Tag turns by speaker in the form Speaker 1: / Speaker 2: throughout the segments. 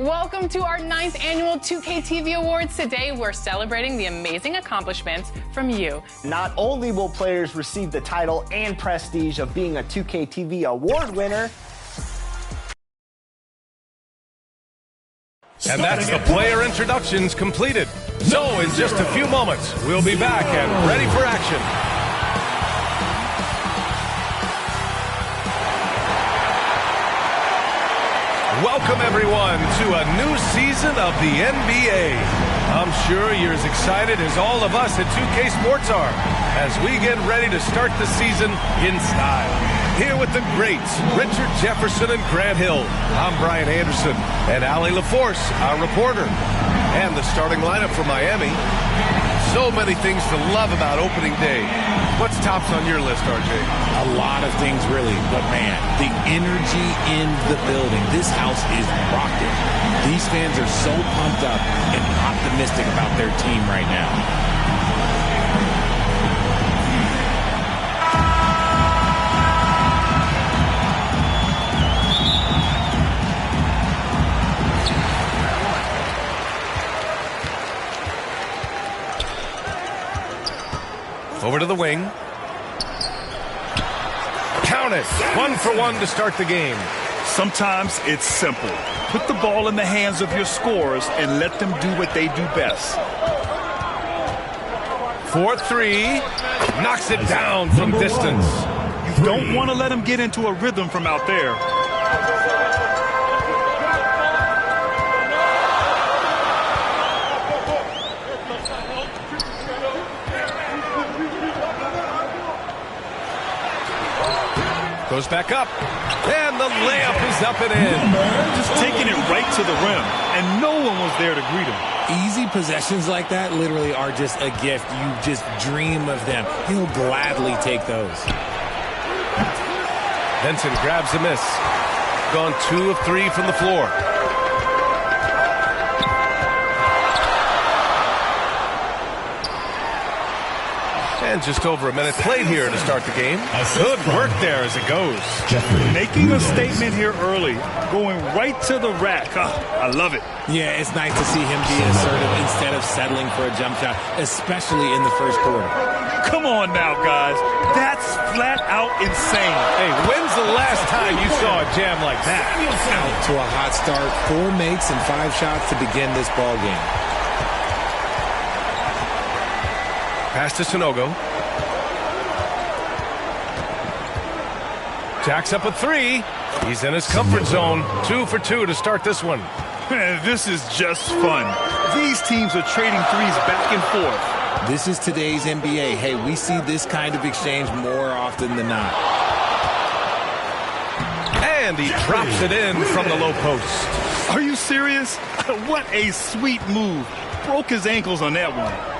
Speaker 1: Welcome to our 9th annual 2K TV Awards. Today, we're celebrating the amazing accomplishments from you.
Speaker 2: Not only will players receive the title and prestige of being a 2K TV award winner,
Speaker 3: and that's the player introductions completed. So in just a few moments, we'll be back and ready for action. Welcome, everyone, to a new season of the NBA. I'm sure you're as excited as all of us at 2K Sports are as we get ready to start the season in style. Here with the greats, Richard Jefferson and Grant Hill. I'm Brian Anderson, and Allie LaForce, our reporter. And the starting lineup for Miami. So many things to love about opening day. What's tops on your list, RJ?
Speaker 4: A lot of things, really. But, man, the energy in the building. This house is rocking. These fans are so pumped up and optimistic about their team right now.
Speaker 3: Over to the wing. Count it. 1 for 1 to start the game.
Speaker 5: Sometimes it's simple. Put the ball in the hands of your scorers and let them do what they do best.
Speaker 3: 4-3. Knocks it down from distance.
Speaker 5: You don't want to let them get into a rhythm from out there.
Speaker 3: Goes back up, and the layup is up and in.
Speaker 5: Just taking it right to the rim, and no one was there to greet him.
Speaker 4: Easy possessions like that literally are just a gift. You just dream of them. He'll gladly take those.
Speaker 3: Benson grabs the miss. Gone 2 of 3 from the floor. And just over a minute played here to start the game. Good work there as it goes.
Speaker 5: Making a statement here early, going right to the rack. I love it.
Speaker 4: Yeah, it's nice to see him be assertive instead of settling for a jump shot, especially in the first quarter.
Speaker 5: Come on now, guys. That's flat out insane.
Speaker 3: Hey, when's the last time you saw a jam like that?
Speaker 4: Out to a hot start, 4 makes and 5 shots to begin this ball game.
Speaker 3: Pass to Sanogo. Jacks up a 3. He's in his comfort zone. 2 for 2 to start this one.
Speaker 5: This is just fun. These teams are trading threes back and forth.
Speaker 4: This is today's NBA. Hey, we see this kind of exchange more often than not.
Speaker 3: And he drops it in from the low post.
Speaker 5: Are you serious? What a sweet move. Broke his ankles on that one.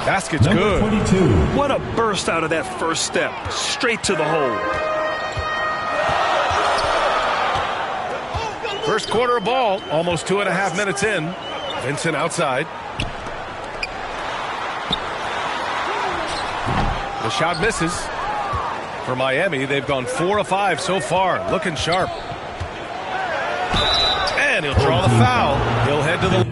Speaker 3: Basket's good.
Speaker 6: 22.
Speaker 5: What a burst out of that first step. Straight to the hole.
Speaker 3: First quarter of ball. Almost 2.5 minutes in. Vincent outside. The shot misses. For Miami, they've gone 4 of 5 so far. Looking sharp. And he'll draw the foul. He'll head to the...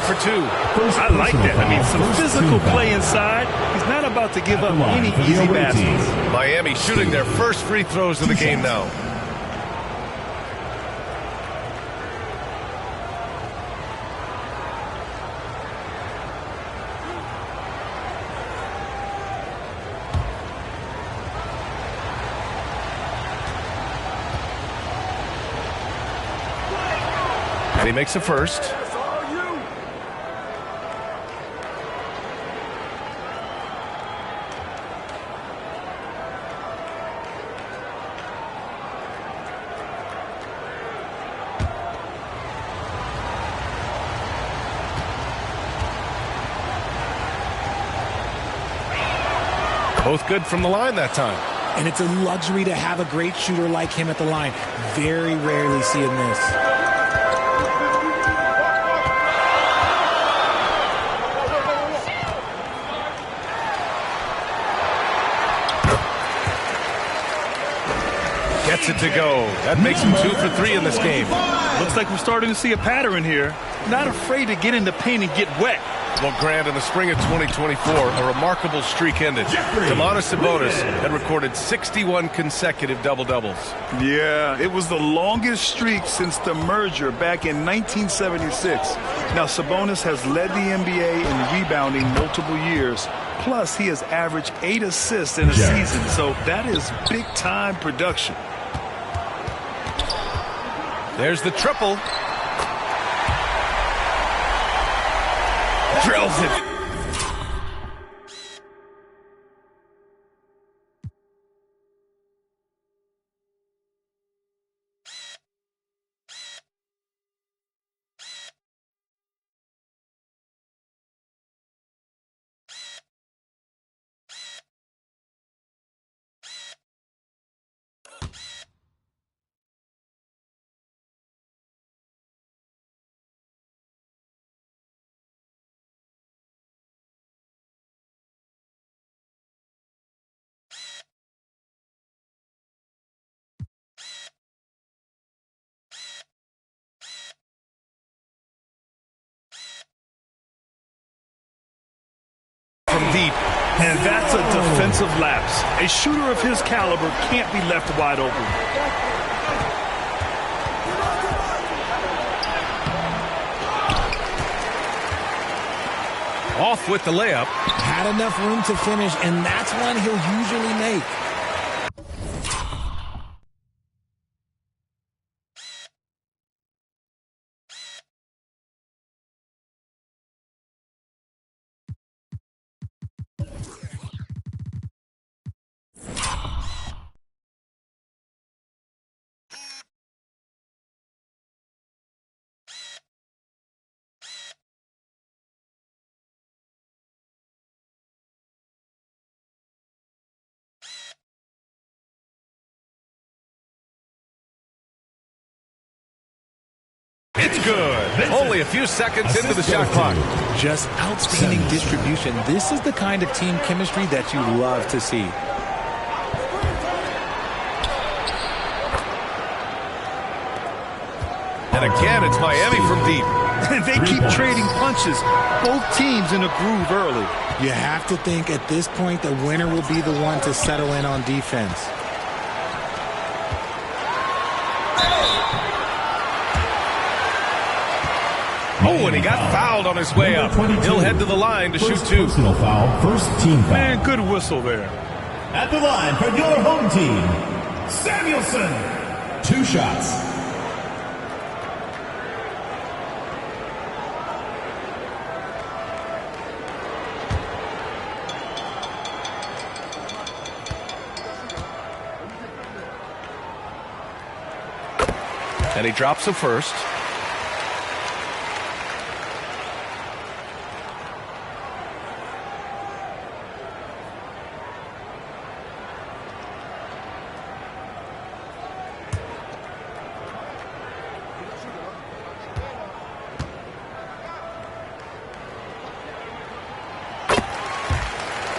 Speaker 3: for two.
Speaker 5: I like that. I mean, some physical play inside. He's not about to give up any easy baskets.
Speaker 3: Miami shooting their first free throws of the game now. And he makes a first. Both good from the line that time.
Speaker 4: And it's a luxury to have a great shooter like him at the line. Very rarely seeing this.
Speaker 3: Gets it to go. That makes him 2 for 3 in this game.
Speaker 5: Looks like we're starting to see a pattern here. Not afraid to get in the paint and get wet.
Speaker 3: Well, Grant, in the spring of 2024, a remarkable streak ended. Domantas Sabonis had recorded 61 consecutive double-doubles.
Speaker 5: Yeah, it was the longest streak since the merger back in 1976. Now, Sabonis has led the NBA in rebounding multiple years. Plus, he has averaged 8 assists in a season, so that is big-time production.
Speaker 3: There's the triple.
Speaker 5: Drills it.
Speaker 3: From deep.
Speaker 5: And that's a defensive lapse. A shooter of his caliber can't be left wide open.
Speaker 3: Off with the layup.
Speaker 4: Had enough room to finish, and that's one he'll usually make.
Speaker 3: It's good. Only a few seconds into the shot clock.
Speaker 4: Just outstanding distribution. This is the kind of team chemistry that you love to see.
Speaker 3: And again, it's Miami from deep.
Speaker 5: They keep trading punches. Both teams in a groove early.
Speaker 4: You have to think at this point the winner will be the one to settle in on defense.
Speaker 3: Oh, and he got fouled on his way up. He'll head to the line to shoot two.
Speaker 6: Personal foul, first team foul.
Speaker 5: Man, good whistle there.
Speaker 6: At the line for your home team, Samuelson. 2 shots.
Speaker 3: And he drops a first.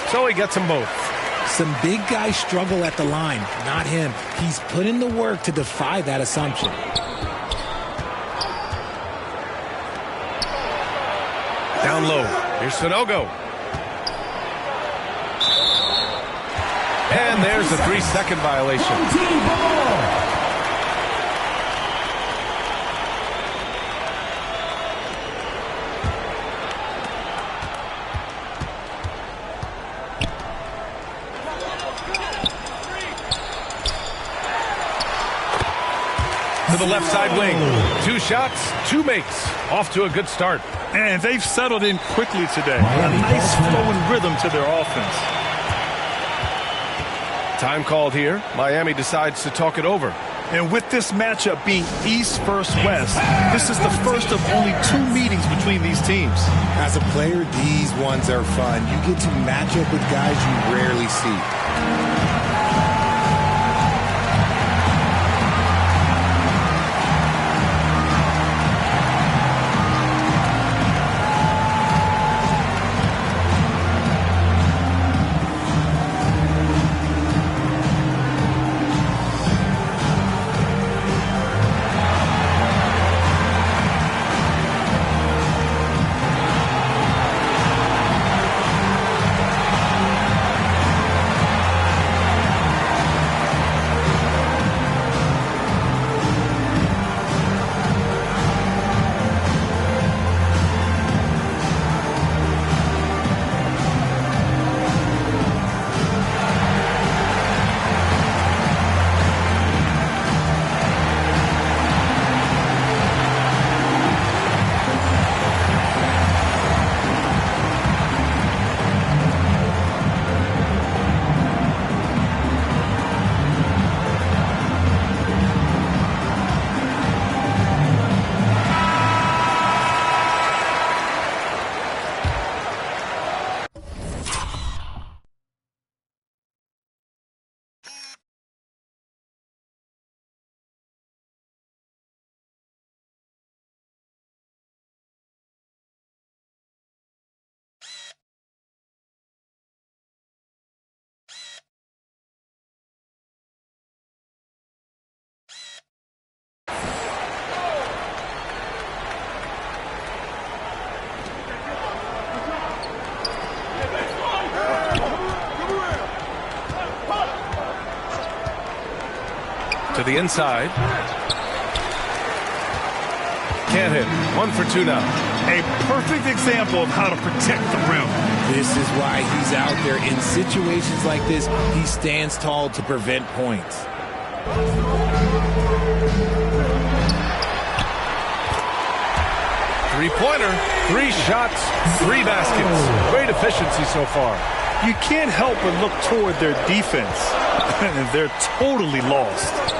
Speaker 3: So he gets them both.
Speaker 4: Some big guys struggle at the line, not him. He's put in the work to defy that assumption.
Speaker 3: down low. Here's Sanogo. And there's a 3-second violation.
Speaker 6: Team ball.
Speaker 3: To the left side wing. 2 shots, 2 makes. Off to a good start.
Speaker 5: And they've settled in quickly today. A nice flowing rhythm to their offense.
Speaker 3: Time called here. Miami decides to talk it over.
Speaker 5: And with this matchup being East versus West, this is the first of only 2 meetings between these teams.
Speaker 4: As a player, these ones are fun. You get to match up with guys you rarely see.
Speaker 3: To the inside. Can't hit. 1 for 2 now.
Speaker 5: A perfect example of how to protect the rim.
Speaker 4: This is why he's out there. In situations like this, he stands tall to prevent points.
Speaker 3: Three-pointer, 3 shots, 3 baskets. Great efficiency so far.
Speaker 5: You can't help but look toward their defense. And they're totally lost.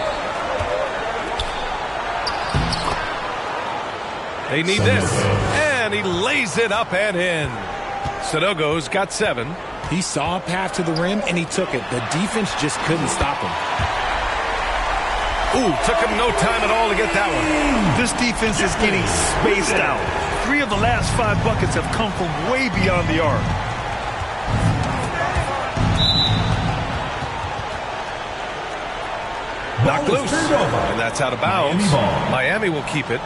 Speaker 3: They need this. And he lays it up and in. Sanogo's got 7.
Speaker 4: He saw a path to the rim, and he took it. The defense just couldn't stop him.
Speaker 3: Ooh, took him no time at all to get that one.
Speaker 5: This defense is getting spaced out. 3 of the last 5 buckets have come from way beyond the arc.
Speaker 3: Knocked loose. And that's out of bounds. Miami will keep it.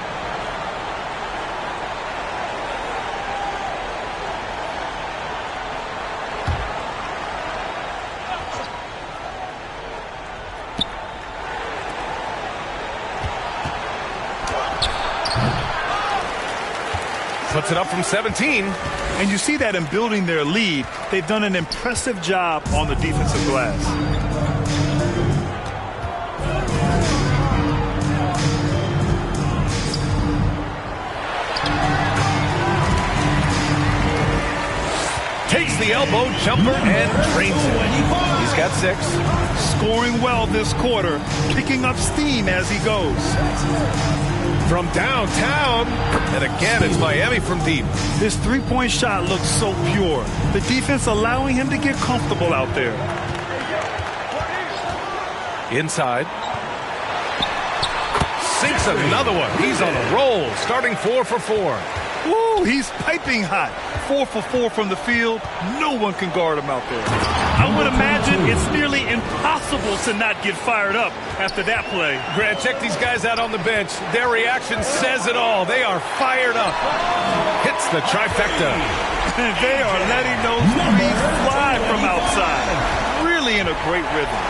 Speaker 3: Puts it up from 17.
Speaker 5: And you see that in building their lead, they've done an impressive job on the defensive glass.
Speaker 3: Takes the elbow jumper and drains it. He's got 6.
Speaker 5: Scoring well this quarter, picking up steam as he goes.
Speaker 3: From downtown, and again it's Miami from deep.
Speaker 5: This 3-point shot looks so pure. The defense allowing him to get comfortable out there.
Speaker 3: Inside. Sinks another one. He's on a roll, starting 4 for 4.
Speaker 5: Woo, he's piping hot. 4 for 4 from the field. No one can guard him out there. I would imagine it's nearly impossible to not get fired up after that play.
Speaker 3: Grant, check these guys out on the bench. Their reaction says it all. They are fired up. Hits the trifecta.
Speaker 5: They are letting those threes fly from outside. Really in a great rhythm.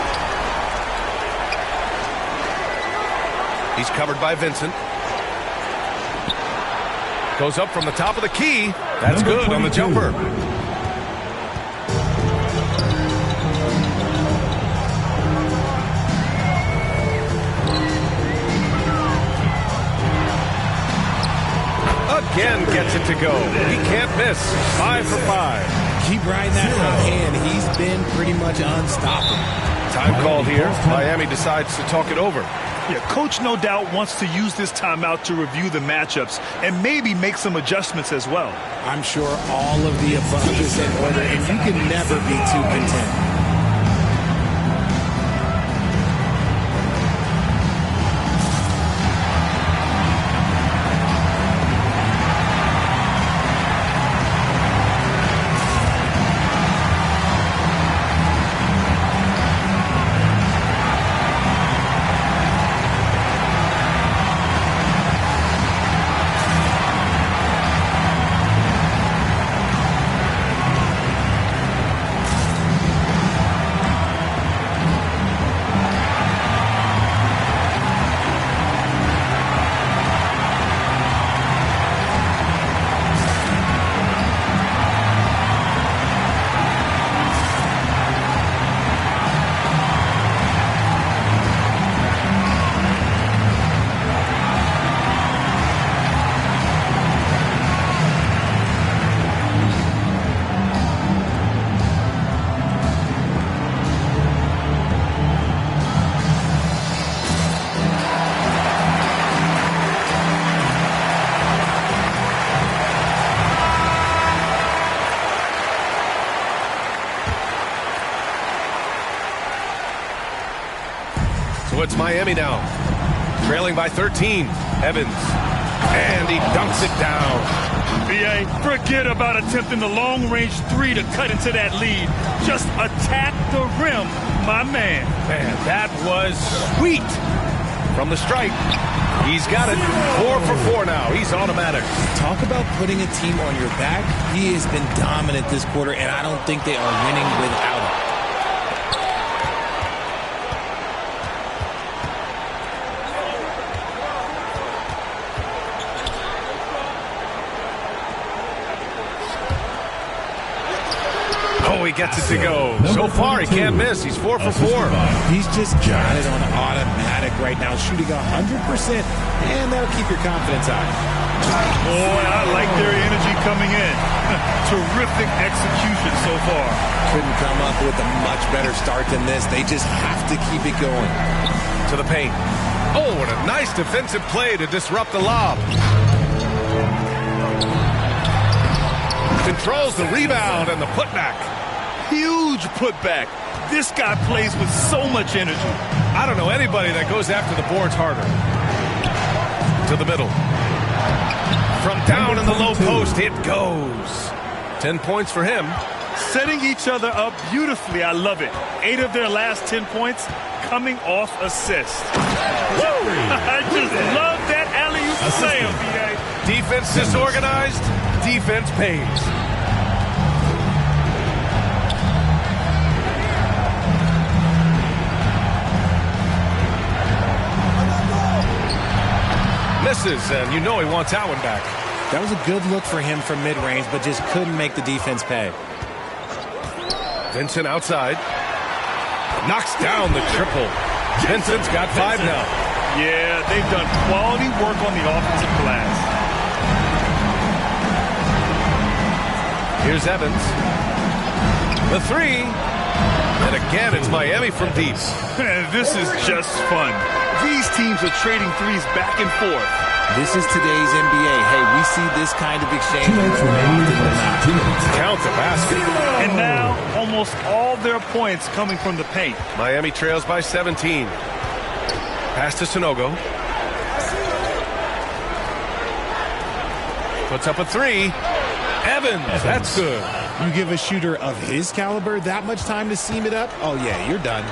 Speaker 3: He's covered by Vincent. Goes up from the top of the key. That's good on the jumper. Again gets it to go. He can't miss. 5 for 5.
Speaker 4: Keep riding that hot hand. He's been pretty much unstoppable.
Speaker 3: Time called here. Miami decides to talk it over.
Speaker 5: Yeah, Coach no doubt wants to use this timeout to review the matchups and maybe make some adjustments as well.
Speaker 4: I'm sure all of the above is in order, and you can never be too content.
Speaker 3: So it's Miami now, trailing by 13. Evans, and he dunks it down.
Speaker 5: B.A., forget about attempting the long-range three to cut into that lead. Just attack the rim, my man.
Speaker 3: Man, that was sweet from the stripe. He's got it. 4 for 4 now. He's automatic.
Speaker 4: Talk about putting a team on your back. He has been dominant this quarter, and I don't think they are winning without him.
Speaker 3: Oh, he gets it to go. So far, he can't miss. He's 4 for 4.
Speaker 4: He's just got it on automatic right now, shooting 100%, and that'll keep your confidence high.
Speaker 5: Boy, I like their energy coming in. Terrific execution so far.
Speaker 4: Couldn't come up with a much better start than this. They just have to keep it going.
Speaker 3: To the paint. Oh, what a nice defensive play to disrupt the lob. Controls the rebound and the putback.
Speaker 5: Huge putback. This guy plays with so much energy.
Speaker 3: I don't know anybody that goes after the boards harder. To the middle. From down in the low post, it goes. 10 points for him.
Speaker 5: Setting each other up beautifully. I love it. 8 of their last 10 points coming off assists. I just love that alley-oop slam, B.A.
Speaker 3: Defense disorganized. Defense pays. Misses, and you know he wants that one back.
Speaker 4: That was a good look for him from mid-range, but just couldn't make the defense pay.
Speaker 3: Vincent outside. Knocks down the triple. Vincent's got 5 now.
Speaker 5: Yeah, they've done quality work on the offensive glass.
Speaker 3: Here's Evans. The 3. And again, it's Miami from deep.
Speaker 5: This is just fun. These teams are trading threes back and forth.
Speaker 4: This is today's NBA. Hey, we see this kind of exchange more often than not.
Speaker 3: Count the basket.
Speaker 5: And now, almost all their points coming from the paint.
Speaker 3: Miami trails by 17. Pass to Sanogo. Puts up a 3. Evans, that's good.
Speaker 4: You give a shooter of his caliber that much time to seam it up? Oh, yeah, you're done.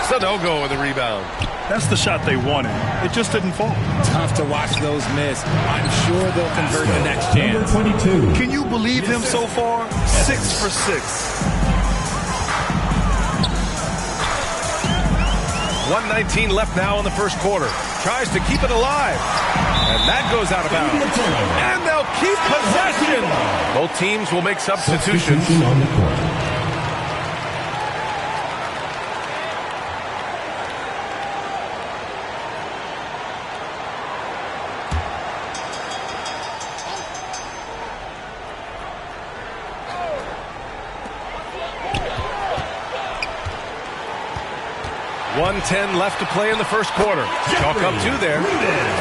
Speaker 3: So no-go with the rebound.
Speaker 5: That's the shot they wanted. It just didn't fall.
Speaker 4: Tough to watch those miss. I'm sure they'll convert the next chance.
Speaker 6: Number 22.
Speaker 5: Can you believe him so far? 6 for 6.
Speaker 3: 1:19 left now in the first quarter. Tries to keep it alive. And that goes out of bounds. And they'll keep possession. Both teams will make substitutions.
Speaker 6: On the court.
Speaker 3: .10 left to play in the first quarter. Chalk up 2 there.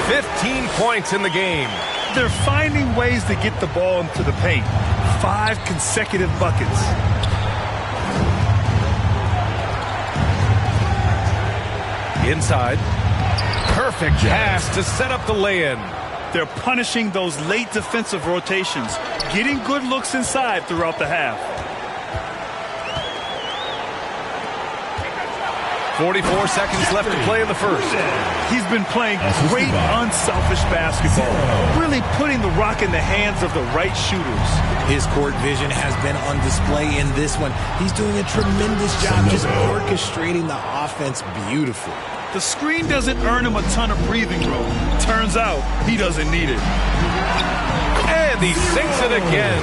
Speaker 3: 15 points in the game.
Speaker 5: They're finding ways to get the ball into the paint. 5 consecutive buckets.
Speaker 3: Inside. Perfect pass to set up the lay-in.
Speaker 5: They're punishing those late defensive rotations, getting good looks inside throughout the half.
Speaker 3: 44 seconds left to play in the first.
Speaker 5: He's been playing great, unselfish basketball, really putting the rock in the hands of the right shooters.
Speaker 4: His court vision has been on display in this one. He's doing a tremendous job just orchestrating the offense beautifully.
Speaker 5: The screen doesn't earn him a ton of breathing room. Turns out he doesn't need it.
Speaker 3: And he sinks it again.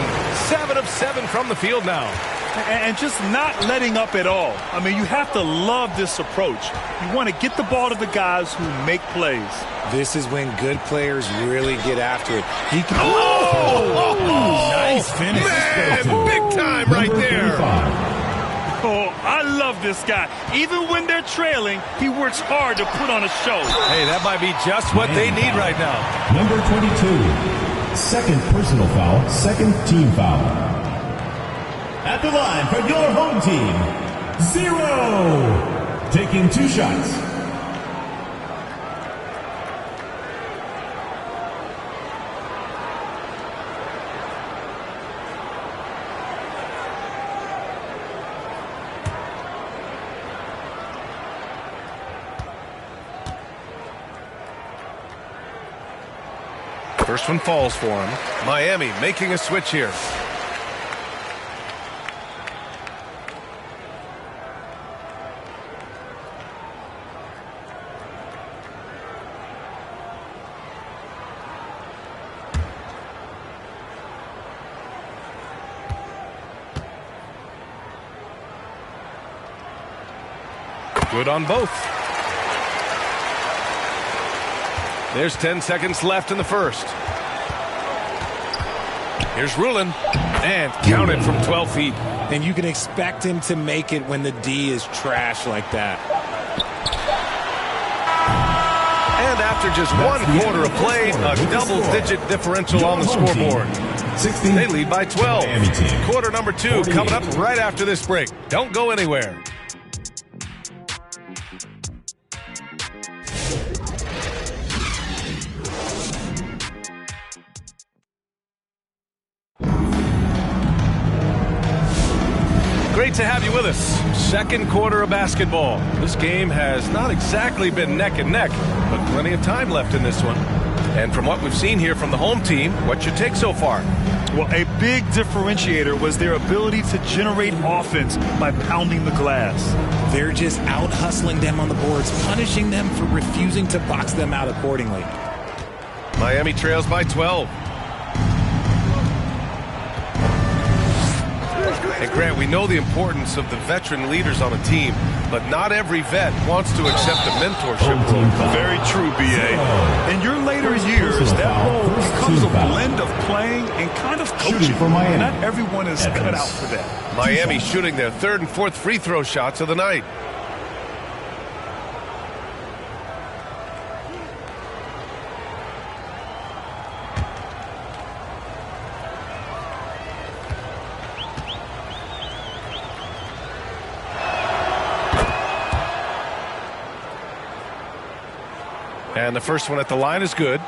Speaker 3: 7 of 7 from the field now.
Speaker 5: And just not letting up at all. I mean, you have to love this approach. You want to get the ball to the guys who make plays.
Speaker 4: This is when good players really get after it. He can.
Speaker 6: Nice finish.
Speaker 3: Man, big time right there.
Speaker 5: Oh, I love this guy. Even when they're trailing, he works hard to put on a show.
Speaker 3: Hey, that might be just what they need right now.
Speaker 6: Number 22. Second personal foul, second team foul. At the line for your home team, 0. Taking 2 shots.
Speaker 3: First one falls for him. Miami making a switch here. Good on both. There's 10 seconds left in the first. Here's Rulin. And counted from 12 feet.
Speaker 4: And you can expect him to make it when the D is trash like that.
Speaker 3: And after just 1 quarter of play, a double-digit differential on the scoreboard. They lead by 12. Quarter number 2 coming up right after this break. Don't go anywhere. Great to have you with us. Second quarter of basketball. This game has not exactly been neck and neck, but plenty of time left in this one. And from what we've seen here from the home team, what's your take so far?
Speaker 5: Well, a big differentiator was their ability to generate offense by pounding the glass.
Speaker 4: They're just out hustling them on the boards, punishing them for refusing to box them out accordingly.
Speaker 3: Miami trails by 12. And Grant, we know the importance of the veteran leaders on a team, but not every vet wants to accept a mentorship role.
Speaker 5: Very true, B.A. In your later years, that role becomes a blend of playing and kind of coaching. Not everyone is cut out for that.
Speaker 3: Miami shooting their 3rd and 4th free throw shots of the night. And the first one at the line is good.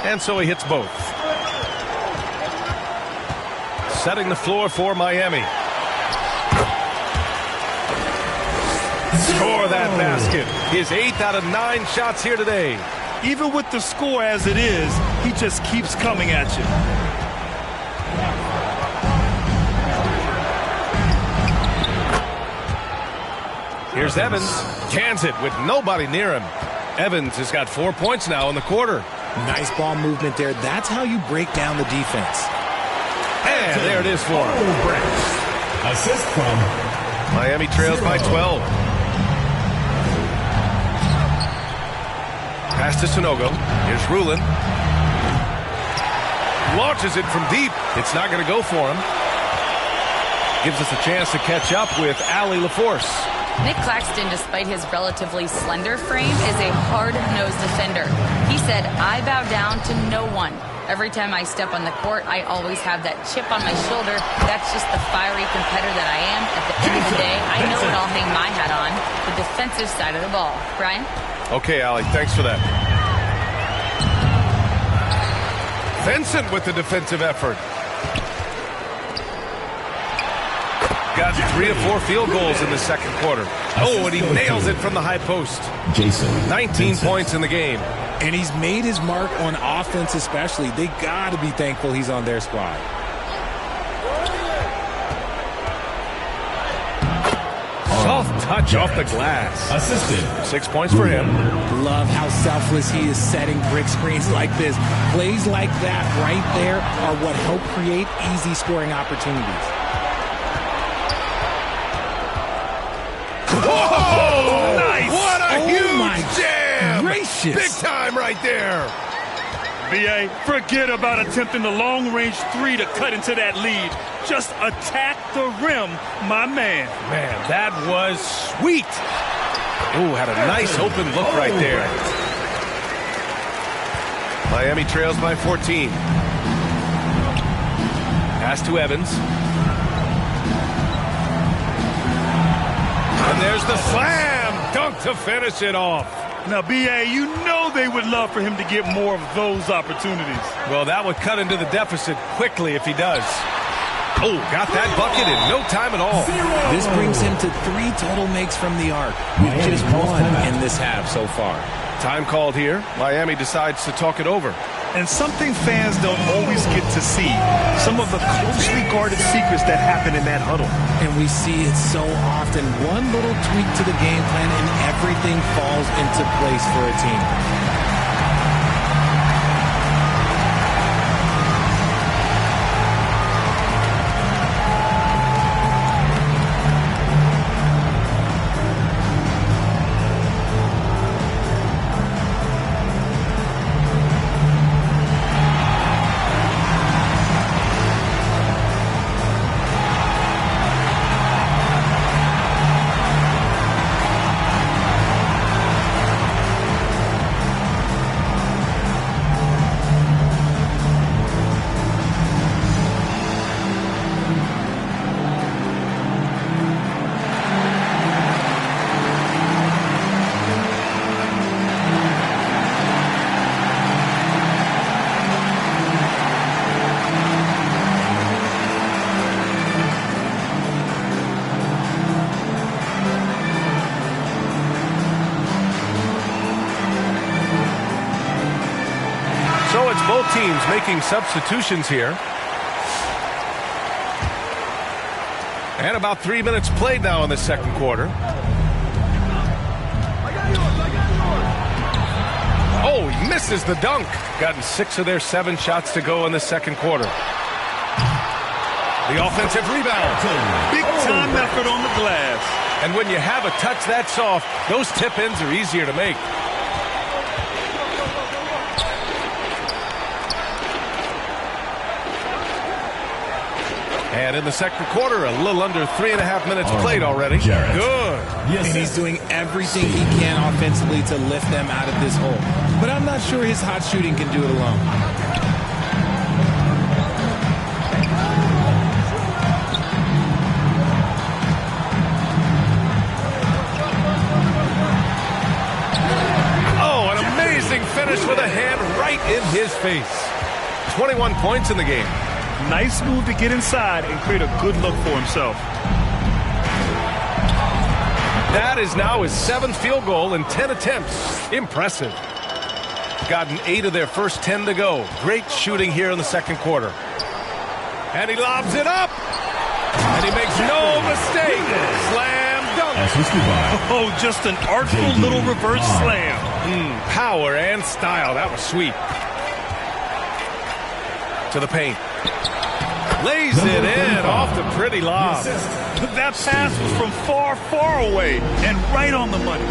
Speaker 3: And so he hits both. Setting the floor for Miami. Score that basket. His 8th out of 9 shots here today.
Speaker 5: Even with the score as it is, he just keeps coming at you.
Speaker 3: Here's Evans. Cans it with nobody near him. Evans has got 4 points now in the quarter.
Speaker 4: Nice ball movement there. That's how you break down the defense.
Speaker 3: And there it is for him.
Speaker 6: Assist from
Speaker 3: Miami trails by 12. Pass to Sanogo. Here's Rulin. Launches it from deep. It's not going to go for him. Gives us a chance to catch up with Allie LaForce.
Speaker 7: Nick Claxton, despite his relatively slender frame, is a hard-nosed defender. He said, "I bow down to no one. Every time I step on the court, I always have that chip on my shoulder. That's just the fiery competitor that I am. At the end of the day, I know what I'll hang my hat on, the defensive side of the ball." Brian?
Speaker 3: Okay, Allie, thanks for that. Vincent with the defensive effort. Got 3 of 4 field goals in the second quarter. Oh, and he nails it from the high post.
Speaker 6: Jason
Speaker 3: 19 points in the game.
Speaker 4: And he's made his mark on offense especially. They got to be thankful he's on their squad.
Speaker 3: Soft touch off the glass.
Speaker 6: assisted.
Speaker 3: 6 points for him.
Speaker 4: Love how selfless he is setting brick screens like this. Plays like that right there are what help create easy scoring opportunities.
Speaker 3: Whoa! Nice! What a huge jam!
Speaker 4: Gracious.
Speaker 3: Big time right there.
Speaker 5: B.A., forget about attempting the long-range 3 to cut into that lead. Just attack the rim, my man.
Speaker 3: Man, that was sweet. Ooh, had a nice open look right there. Miami trails by 14. Pass to Evans. And there's the slam dunk to finish it off.
Speaker 5: Now, B.A., you know they would love for him to get more of those opportunities.
Speaker 3: Well, that would cut into the deficit quickly if he does. Oh, got that bucket in no time at all.
Speaker 4: This brings him to 3 total makes from the arc, with just 1 in this half so far.
Speaker 3: Time called here. Miami decides to talk it over.
Speaker 5: And something fans don't always get to see, some of the closely guarded secrets that happen in that huddle.
Speaker 4: And we see it so often. One little tweak to the game plan and everything falls into place for a team.
Speaker 3: So it's both teams making substitutions here. And about 3 minutes played now in the second quarter. Oh, he misses the dunk. Gotten 6 of their 7 shots to go in the second quarter. The offensive rebound.
Speaker 5: Big time effort on the glass.
Speaker 3: And when you have a touch that soft, those tip-ins are easier to make. And in the second quarter, a little under 3.5 minutes played already.
Speaker 6: Jarrett.
Speaker 3: Good.
Speaker 6: Yes,
Speaker 4: And he's doing everything he can offensively to lift them out of this hole. But I'm not sure his hot shooting can do it alone.
Speaker 3: Oh, an amazing finish with a hand right in his face. 21 points in the game.
Speaker 5: Nice move to get inside and create a good look for himself.
Speaker 3: That is now his 7th field goal in 10 attempts. Impressive. Gotten 8 of their first 10 to go. Great shooting here in the second quarter. And he lobs it up. And he makes no mistake. Slam dunk.
Speaker 5: Oh, just an artful little reverse slam.
Speaker 3: Power and style. That was sweet. To the paint. Lays it in off the pretty lob.
Speaker 5: That pass was from far, far away and right on the money.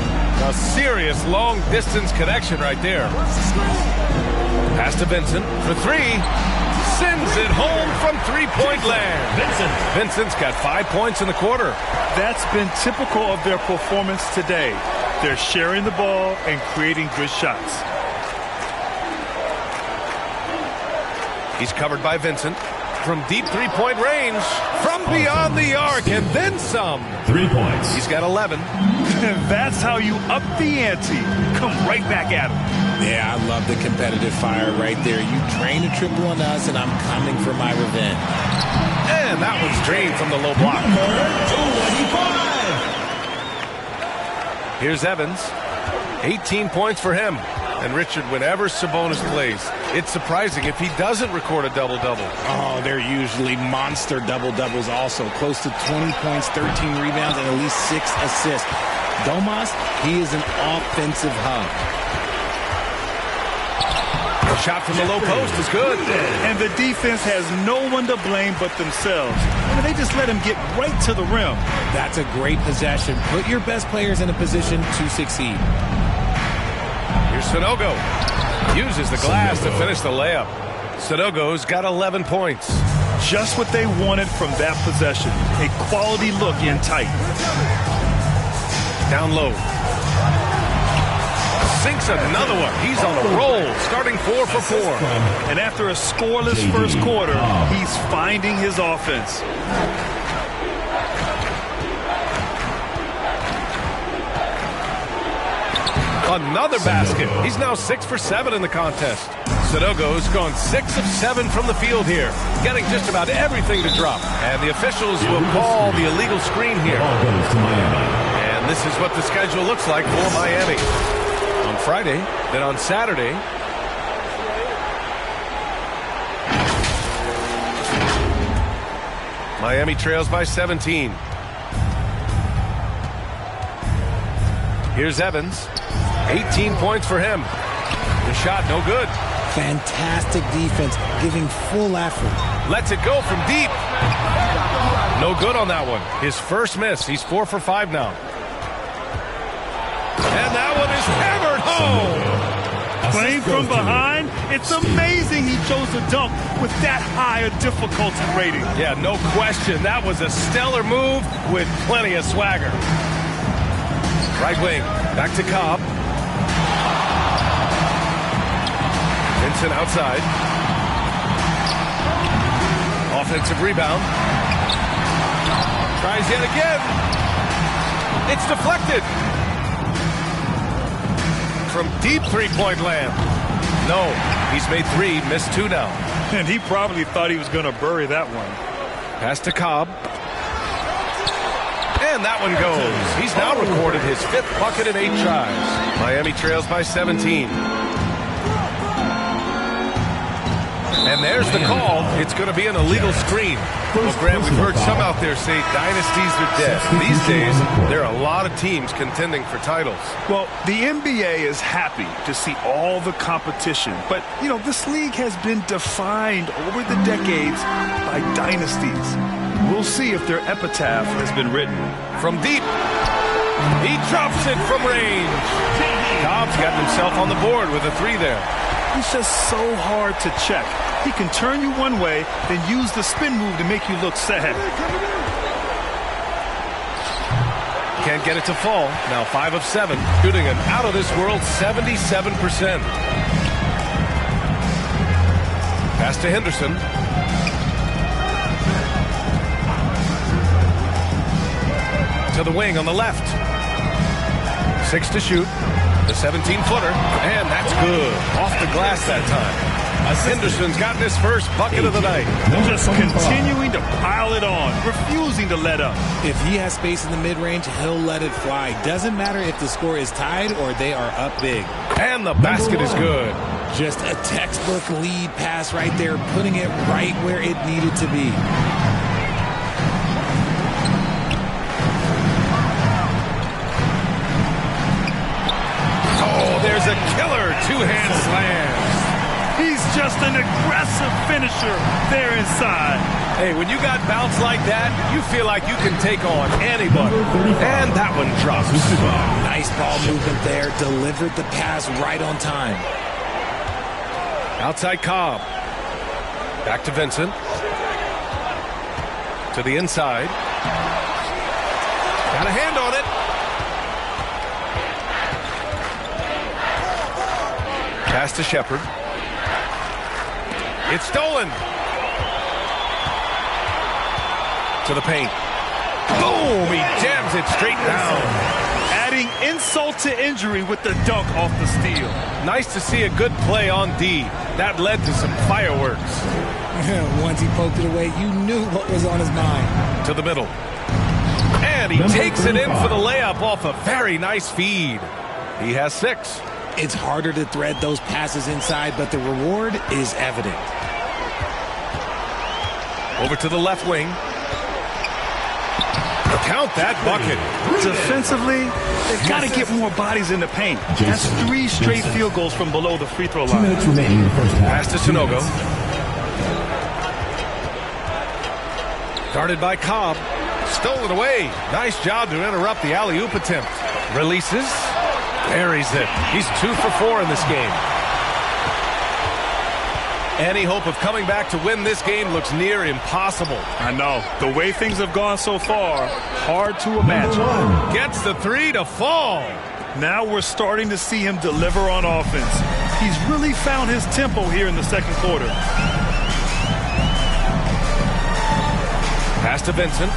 Speaker 3: A serious long-distance connection right there. Pass to Vincent for 3. Sends it home from three-point land. Vincent's got 5 points in the quarter.
Speaker 5: That's been typical of their performance today. They're sharing the ball and creating good shots.
Speaker 3: He's covered by Vincent. From deep three-point range, from beyond the arc, and then some.
Speaker 6: 3 points.
Speaker 3: He's got 11.
Speaker 5: That's how you up the ante. Come right back at him.
Speaker 4: Yeah, I love the competitive fire right there. You drain a triple on us, and I'm coming for my revenge.
Speaker 3: And that one's drained from the low block. Here's Evans. 18 points for him. And Richard, whenever Sabonis plays, it's surprising if he doesn't record a double-double.
Speaker 4: Oh, they're usually monster double-doubles also. Close to 20 points, 13 rebounds, and at least 6 assists. Domas, he is an offensive hub.
Speaker 3: The shot from the low post is good.
Speaker 5: And the defense has no one to blame but themselves. I mean, they just let him get right to the rim.
Speaker 4: That's a great possession. Put your best players in a position to succeed.
Speaker 3: Here's Sanogo. Uses the glass to finish the layup. Sanogo's got 11 points.
Speaker 5: Just what they wanted from that possession. A quality look in tight.
Speaker 3: Down low. Sinks another one. He's on a roll, starting 4 for 4.
Speaker 5: And after a scoreless first quarter, he's finding his offense.
Speaker 3: Another basket. He's now 6 for 7 in the contest. Sanogo's gone 6 of 7 from the field here, getting just about everything to drop. And the officials will call the illegal screen here. And this is what the schedule looks like for Miami. On Friday, then on Saturday. Miami trails by 17. Here's Evans. 18 points for him. The shot, no good.
Speaker 4: Fantastic defense, giving full effort.
Speaker 3: Lets it go from deep. No good on that one. His first miss. He's 4 for 5 now. And that one is hammered home.
Speaker 5: Playing from behind, it's amazing he chose to dunk with that high a difficulty rating.
Speaker 3: Yeah, no question. That was a stellar move with plenty of swagger. Right wing, back to Cobb. Vincent outside. Offensive rebound. Tries yet again. It's deflected. From deep three-point land. No, he's made 3, missed 2 now.
Speaker 5: And he probably thought he was going to bury that one.
Speaker 3: Pass to Cobb. And that one goes. He's now recorded his 5th bucket in 8 tries. Miami trails by 17. And there's the call. It's going to be an illegal screen. Well, Graham, we've heard some out there say dynasties are dead. These days, there are a lot of teams contending for titles.
Speaker 5: Well, the NBA is happy to see all the competition. But, you know, this league has been defined over the decades by dynasties. We'll see if their epitaph has been written.
Speaker 3: From deep, he drops it from range. Cobb's got himself on the board with a 3 there.
Speaker 5: He's just so hard to check. He can turn you one way, then use the spin move to make you look sad.
Speaker 3: Can't get it to fall. Now 5 of 7, shooting an out-of-this-world 77%. Pass to Henderson. To the wing on the left. 6 to shoot. The 17-footer. And that's good. Off the glass that time. Henderson's gotten his first bucket of the night.
Speaker 5: Just continuing to pile it on, refusing to let up.
Speaker 4: If he has space in the mid-range, he'll let it fly. Doesn't matter if the score is tied or they are up big.
Speaker 3: And the basket is good.
Speaker 4: Just a textbook lead pass right there, putting it right where it needed to be.
Speaker 3: Oh, there's a killer two-hand slam.
Speaker 5: He's just an aggressive finisher there inside.
Speaker 3: Hey, when you got bounce like that, you feel like you can take on anybody. And that one drops.
Speaker 4: Nice ball movement there. Delivered the pass right on time.
Speaker 3: Outside Cobb. Back to Vincent. To the inside. Got a hand on it. Pass to Shepard. It's stolen. To the paint. Boom! He jams it straight down.
Speaker 5: Adding insult to injury with the dunk off the steal.
Speaker 3: Nice to see a good play on D. That led to some fireworks.
Speaker 4: Once he poked it away, you knew what was on his mind.
Speaker 3: To the middle. And he takes it in for the layup off a very nice feed. He has 6.
Speaker 4: It's harder to thread those passes inside, but the reward is evident.
Speaker 3: Over to the left wing. Count that bucket.
Speaker 5: Defensively, they've got to get more bodies in the paint. That's 3 straight field goals from below the free throw line.
Speaker 6: 2 minutes remaining in the first half.
Speaker 3: Pass to Sanogo. Guarded by Cobb. Stolen away. Nice job to interrupt the alley-oop attempt. Releases. Buries it. He's 2 for 4 in this game. Any hope of coming back to win this game looks near impossible.
Speaker 5: I know. The way things have gone so far, hard to imagine.
Speaker 3: Gets the 3 to fall.
Speaker 5: Now we're starting to see him deliver on offense. He's really found his tempo here in the second quarter.
Speaker 3: Pass to Vincent.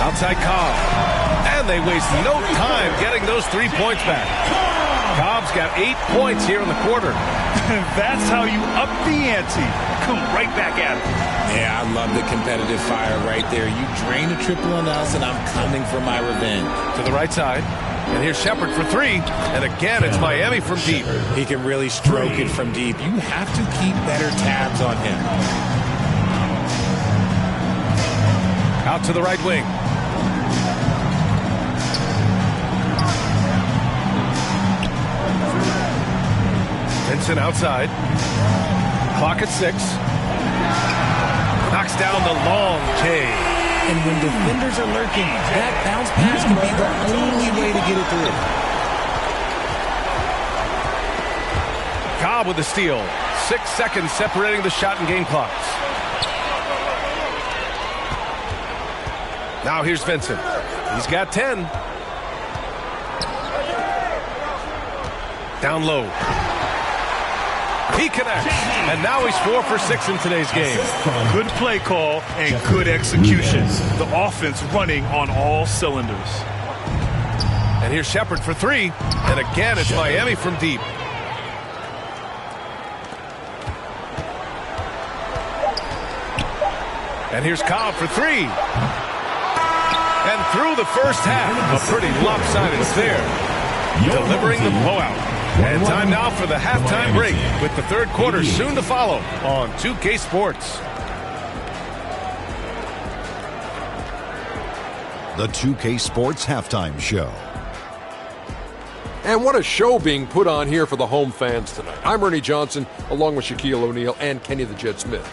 Speaker 3: Outside Cobb. And they waste no time getting those 3 points back. Cobb's got 8 points here in the quarter.
Speaker 5: That's how you up the ante. Come right back at it.
Speaker 4: Yeah, I love the competitive fire right there. You drain a triple on us, and I'm coming for my revenge.
Speaker 3: To the right side. And here's Shepard for 3. And again, it's Miami from deep.
Speaker 4: He can really stroke it from deep. You have to keep better tabs on him.
Speaker 3: Out to the right wing. Vincent outside. Clock at 6. Knocks down the long K.
Speaker 4: And when defenders are lurking, that bounce pass can be the only way to get it through.
Speaker 3: Cobb with the steal. 6 seconds separating the shot and game clocks. Now here's Vincent. He's got 10. Down low. He connects, and now he's 4 for 6 in today's game.
Speaker 5: Good play call and good execution. The offense running on all cylinders.
Speaker 3: And here's Shepard for 3, and again it's Miami from deep. And here's Cobb for 3. And through the first half, a pretty lopsided affair. Delivering the blowout. And time now for the halftime break, with the third quarter soon to follow on 2K Sports.
Speaker 8: The 2K Sports Halftime Show.
Speaker 9: And what a show being put on here for the home fans tonight. I'm Ernie Johnson, along with Shaquille O'Neal and Kenny the Jet Smith.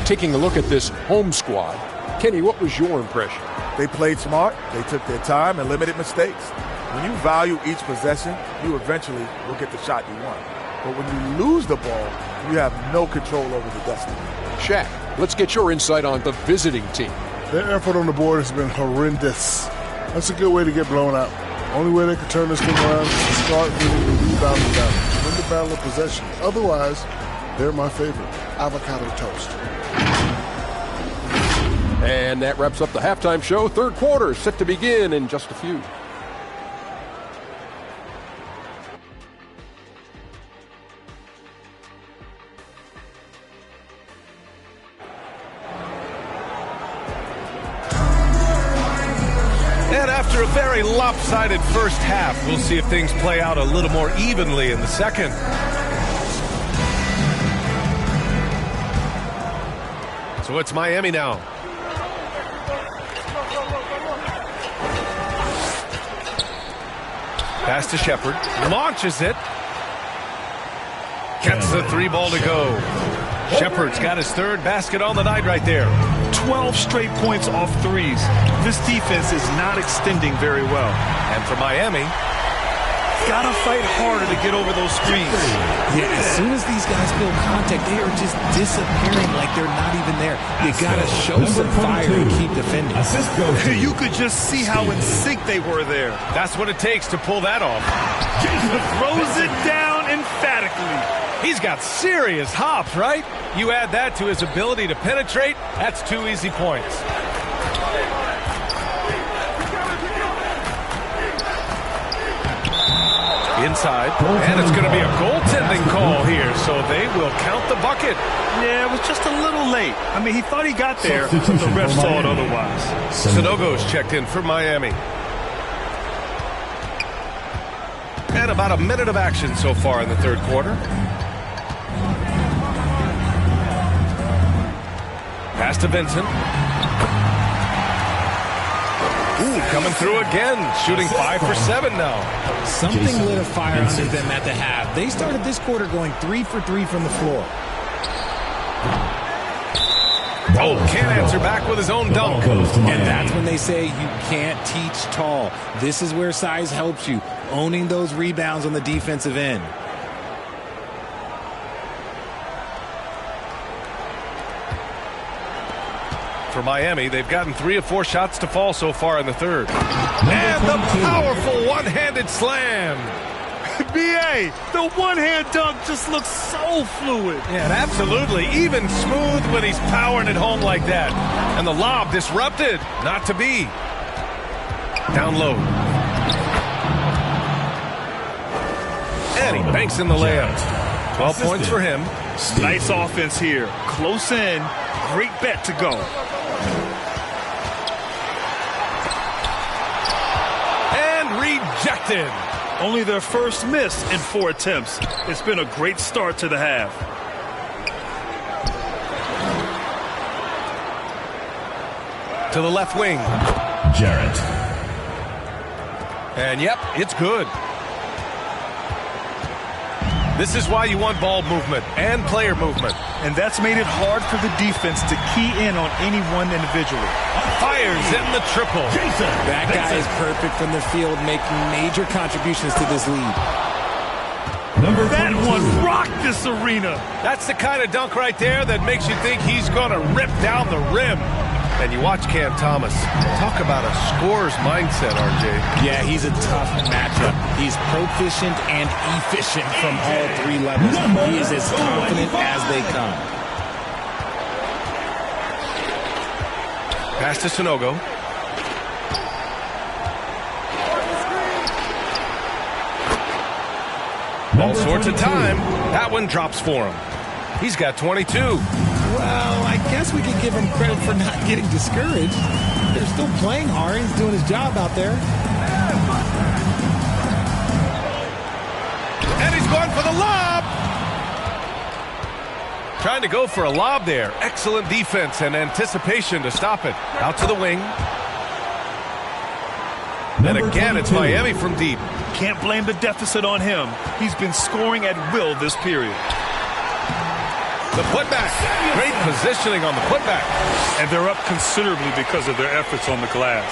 Speaker 9: Taking a look at this home squad, Kenny, what was your impression?
Speaker 10: They played smart, they took their time and limited mistakes. When you value each possession, you eventually will get the shot you want. But when you lose the ball, you have no control over the destiny.
Speaker 9: Shaq, let's get your insight on the visiting team.
Speaker 11: Their effort on the board has been horrendous. That's a good way to get blown out. Only way they can turn this thing around is to start winning the rebounding battle. Win the battle of possession. Otherwise, they're my favorite. Avocado toast.
Speaker 9: And that wraps up the halftime show. Third quarter set to begin in just a few.
Speaker 3: After a very lopsided first half, we'll see if things play out a little more evenly in the second. So it's Miami now. Pass to Shepard. Launches it. Gets the 3 ball to go. Shepard's got his 3rd basket on the night right there.
Speaker 5: 12 straight points off threes. This defense is not extending very well.
Speaker 3: And for Miami,
Speaker 5: gotta fight harder to get over those screens.
Speaker 4: Yeah, as soon as these guys feel contact, they are just disappearing like they're not even there. You gotta show some fire and keep defending.
Speaker 5: You could just see how in sync they were there.
Speaker 3: That's what it takes to pull that off.
Speaker 5: Throws it down emphatically.
Speaker 3: He's got serious hops, right? You add that to his ability to penetrate, that's 2 easy points. Inside, and it's going to be a goaltending call here, so they will count the bucket.
Speaker 5: Yeah, it was just a little late. I mean, he thought he got there, but the ref saw it otherwise.
Speaker 3: Sanogo's checked in for Miami. And about a minute of action so far in the 3rd quarter. Pass to Vincent. Ooh, coming through again. Shooting 5 for 7 now.
Speaker 4: Something lit a fire under them at the half. They started this quarter going 3 for 3 from the floor.
Speaker 3: Oh, can't answer back with his own dunk.
Speaker 4: And that's when they say you can't teach tall. This is where size helps you. Owning those rebounds on the defensive end.
Speaker 3: For Miami, they've gotten 3 of 4 shots to fall so far in the 3rd. And the powerful one-handed slam.
Speaker 5: B.A., the one-hand dunk just looks so fluid.
Speaker 3: Yeah, absolutely. Even smooth when he's powering it home like that. And the lob disrupted. Not to be. Down low. And he banks in the layup. 12 points for him.
Speaker 5: Nice offense here. Close in. Great bet to go.
Speaker 3: And rejected.
Speaker 5: Only their first miss in 4 attempts. It's been a great start to the half.
Speaker 3: To the left wing.
Speaker 6: Jarrett.
Speaker 3: And yep, it's good. This is why you want ball movement and player movement.
Speaker 5: And that's made it hard for the defense to key in on any one individual.
Speaker 3: Fires in the triple.
Speaker 4: That guy is perfect from the field, making major contributions to this lead.
Speaker 5: That one rocked this arena.
Speaker 3: That's the kind of dunk right there that makes you think he's going to rip down the rim. And you watch Cam Thomas. Talk about a scorer's mindset, RJ.
Speaker 4: Yeah, he's a tough matchup. He's proficient and efficient from all 3 levels. He is as confident as they come.
Speaker 3: Pass to Sanogo. All sorts of time. That one drops for him. He's got 22.
Speaker 4: Well, I guess we could give him credit for not getting discouraged. They're still playing hard. He's doing his job out there.
Speaker 3: And he's going for the lob. Trying to go for a lob there. Excellent defense and anticipation to stop it. Out to the wing. And again, it's Miami from deep.
Speaker 5: Can't blame the deficit on him. He's been scoring at will this period.
Speaker 3: The putback. Great positioning on the putback.
Speaker 5: And they're up considerably because of their efforts on the glass.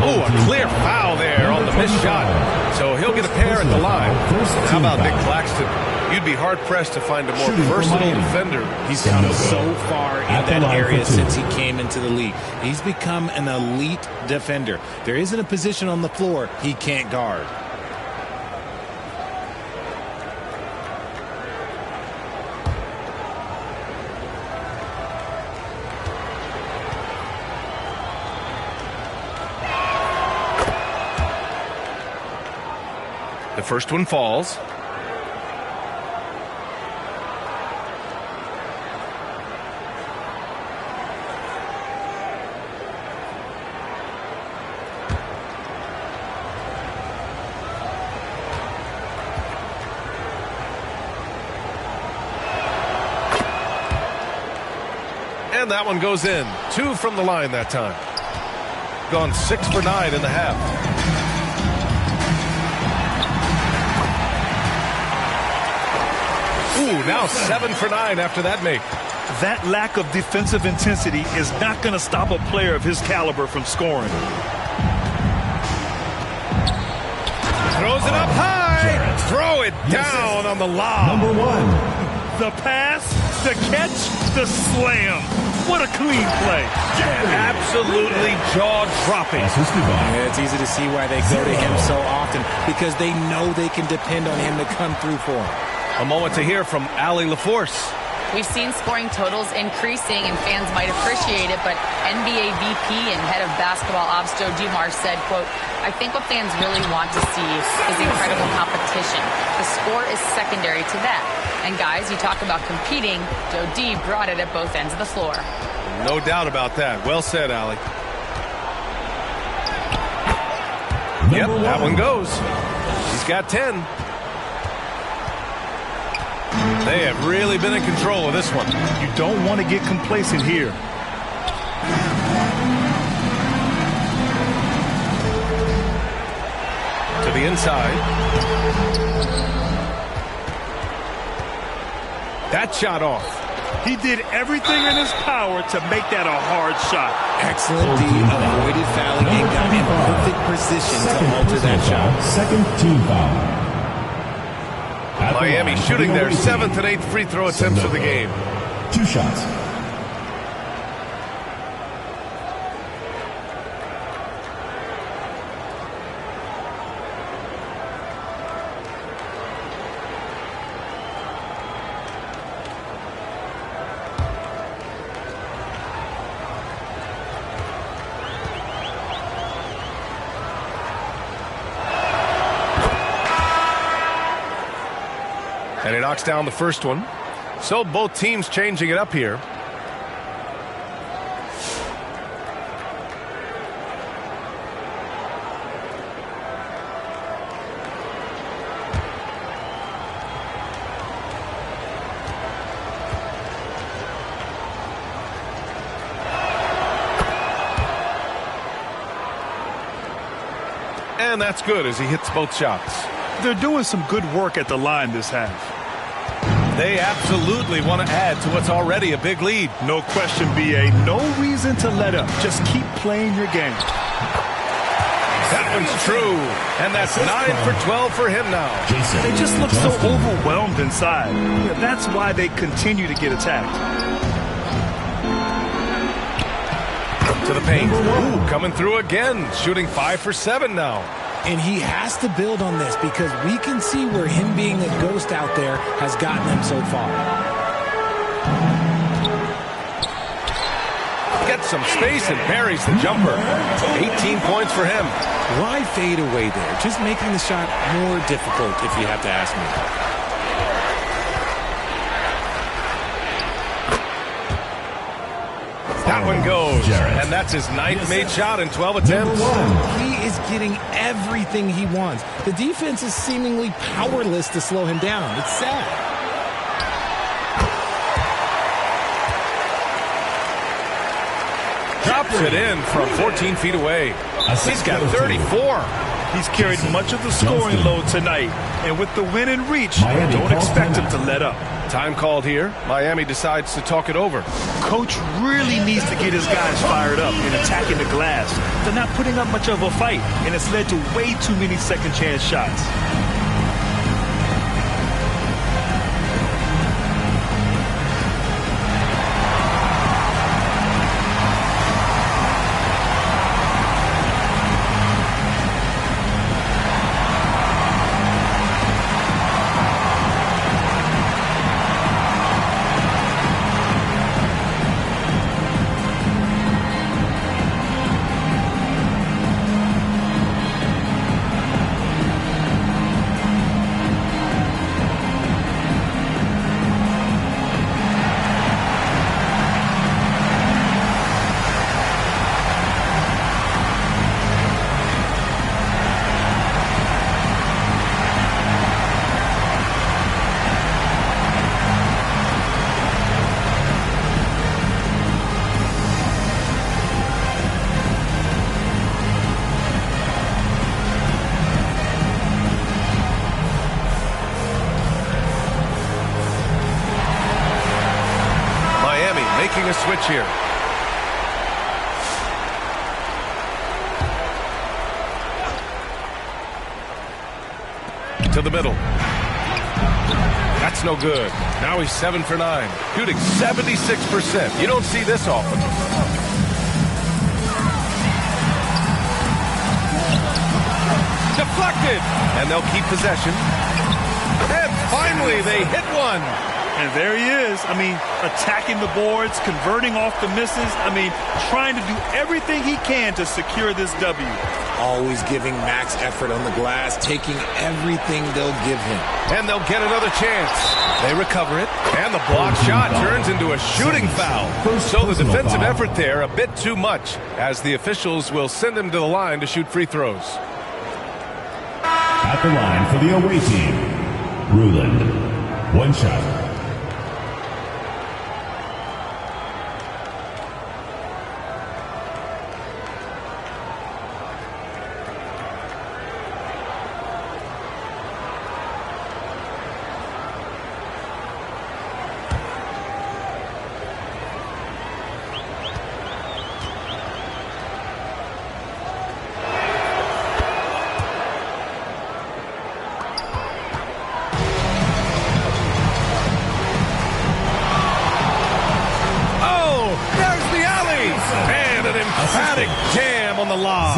Speaker 3: Oh, a clear foul there on the missed shot. So he'll get a pair at the line. How about Nick Claxton? You'd be hard-pressed to find a more versatile defender.
Speaker 4: He's come so far in that area since he came into the league. He's become an elite defender. There isn't a position on the floor he can't guard.
Speaker 3: The first one falls. And that one goes in. 2 from the line that time. Gone 6 for 9 in the half. Ooh, now 7 for 9 after that make.
Speaker 5: That lack of defensive intensity is not going to stop a player of his caliber from scoring.
Speaker 3: Throws it up high. Throw it down on the lob.
Speaker 6: Number 1.
Speaker 5: The pass, the catch, the slam. What a clean play.
Speaker 3: Absolutely jaw-dropping.
Speaker 4: Yeah, it's easy to see why they go to him so often, because they know they can depend on him to come through for them.
Speaker 3: A moment to hear from Allie LaForce.
Speaker 7: We've seen scoring totals increasing, and fans might appreciate it, but NBA VP and head of basketball ops Joe Dumars said, quote, I think what fans really want to see is incredible competition. The score is secondary to that. And guys, you talk about competing, Joe D brought it at both ends of the floor.
Speaker 3: No doubt about that. Well said, Allie. Yep, that one goes. He's got 10. They have really been in control of this one.
Speaker 5: You don't want to get complacent here.
Speaker 3: To the inside. That shot off.
Speaker 5: He did everything in his power to make that a hard shot.
Speaker 4: Excellent D, avoided fouling and got in perfect position to alter that shot.
Speaker 6: Second team foul.
Speaker 3: Miami shooting their 7th and 8th free throw attempts of the game.
Speaker 6: 2 shots.
Speaker 3: And he knocks down the first one. So both teams changing it up here. And that's good as he hits both shots.
Speaker 5: They're doing some good work at the line this half.
Speaker 3: They absolutely want to add to what's already a big lead.
Speaker 5: No question, B.A. No reason to let up. Just keep playing your game.
Speaker 3: That one's true. And that's 9 for 12 for him now.
Speaker 5: They just look so overwhelmed inside. Yeah, that's why they continue to get attacked.
Speaker 3: To the paint. Ooh, coming through again. Shooting 5 for 7 now.
Speaker 4: And he has to build on this because we can see where him being a ghost out there has gotten him so far.
Speaker 3: Gets some space and buries the jumper. 18 points for him.
Speaker 4: Why fade away there? Just making the shot more difficult, if you have to ask me.
Speaker 3: That one goes, and that's his 9th made shot in 12 attempts.
Speaker 4: He is getting everything he wants. The defense is seemingly powerless to slow him down. It's sad.
Speaker 3: Drops it in from 14 feet away. He's got 34.
Speaker 5: He's carried much of the scoring load tonight, and with the win in reach, don't expect him to let up.
Speaker 3: Time called here. Miami decides to talk it over.
Speaker 5: Coach really needs to get his guys fired up and attacking the glass. They're not putting up much of a fight, and it's led to way too many second chance shots.
Speaker 3: switch here. To the middle. That's no good. Now he's 7 for 9, shooting 76%. You don't see this often. Deflected, and they'll keep possession. And finally, they hit one.
Speaker 5: And there he is. I mean, attacking the boards, converting off the misses. I mean, trying to do everything he can to secure this W.
Speaker 4: Always giving max effort on the glass, taking everything they'll give him.
Speaker 3: And they'll get another chance. They recover it, and the block shot turns into a shooting foul. So the defensive effort there a bit too much, as the officials will send him to the line to shoot free throws.
Speaker 6: At the line for the away team, Ruland. One shot.
Speaker 3: Jam on the lob.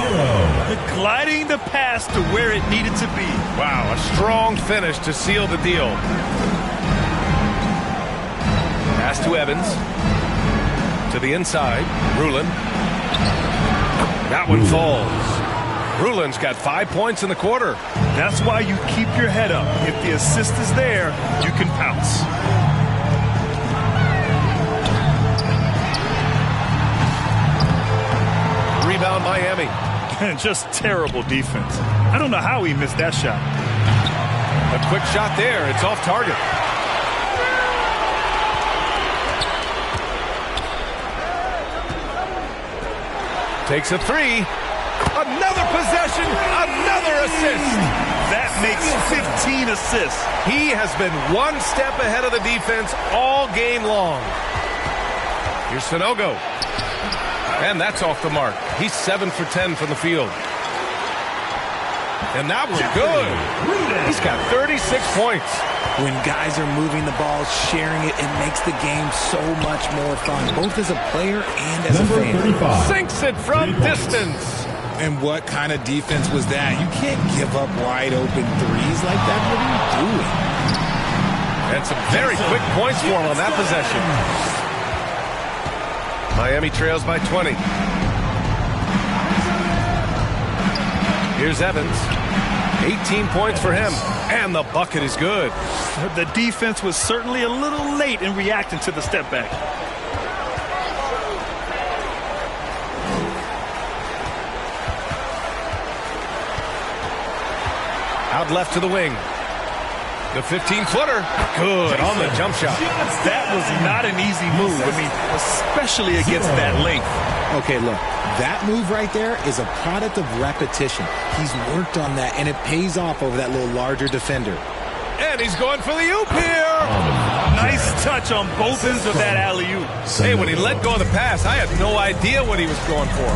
Speaker 5: Gliding the pass to where it needed to be.
Speaker 3: Wow, a strong finish to seal the deal. Pass to Evans. To the inside. Ruland. That one falls. Ruland's got 5 points in the quarter.
Speaker 5: That's why you keep your head up. If the assist is there, you can pounce.
Speaker 3: Rebound Miami.
Speaker 5: Just terrible defense. I don't know how he missed that shot.
Speaker 3: A quick shot there. It's off target. Takes a three. Another possession. Another assist.
Speaker 5: That makes 15 assists.
Speaker 3: He has been one step ahead of the defense all game long. Here's Sanogo. And that's off the mark. He's 7 for 10 from the field. And that was good. He's got 36 points.
Speaker 4: When guys are moving the ball, sharing it, it makes the game so much more fun, both as a player and as a fan.
Speaker 6: 35.
Speaker 3: Sinks it from distance.
Speaker 4: And what kind of defense was that? You can't give up wide open threes like that. What are you doing?
Speaker 3: And some very quick points for him on that possession. Miami trails by 20. Here's Evans. 18 points for him. And the bucket is good.
Speaker 5: The defense was certainly a little late in reacting to the step back.
Speaker 3: Out left to the wing. The 15-footer. Good on the jump shot.
Speaker 5: That was not an easy move. I mean, especially against that length.
Speaker 4: Okay, look. That move right there is a product of repetition. He's worked on that, and it pays off over that little larger defender.
Speaker 3: And he's going for the oop here.
Speaker 5: Nice touch on both ends of that alley-oop.
Speaker 3: Hey, when he let go of the pass, I had no idea what he was going for.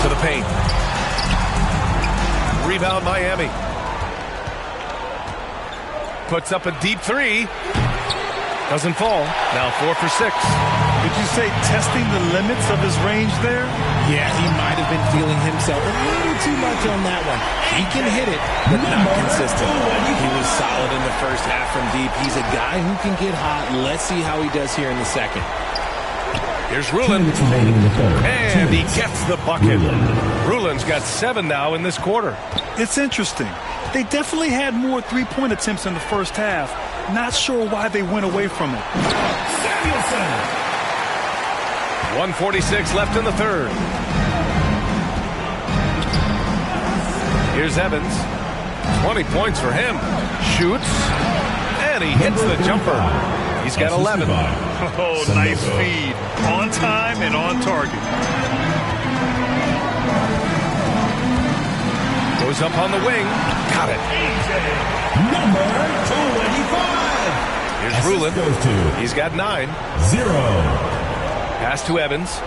Speaker 3: To the paint. Rebound Miami. Puts up a deep three. Doesn't fall. Now 4 for 6.
Speaker 5: Did you say testing the limits of his range there?
Speaker 4: Yeah, he might have been feeling himself a little too much on that one. He can hit it, but not consistent. He was solid in the first half from deep. He's a guy who can get hot. Let's see how he does here in the second.
Speaker 3: Here's Ruland. And he gets the bucket. Ruland's got 7 now in this quarter.
Speaker 5: It's interesting. They definitely had more three-point attempts in the first half. Not sure why they went away from it.
Speaker 3: 1:46 left in the third. Here's Evans. 20 points for him. Shoots. And he hits the jumper. He's got 11.
Speaker 5: Oh, nice feed. On time and on target.
Speaker 3: Goes up on the wing. Got it.
Speaker 6: Number 25.
Speaker 3: Here's Rulin. He's got 9.
Speaker 6: 0.
Speaker 3: Pass to Evans.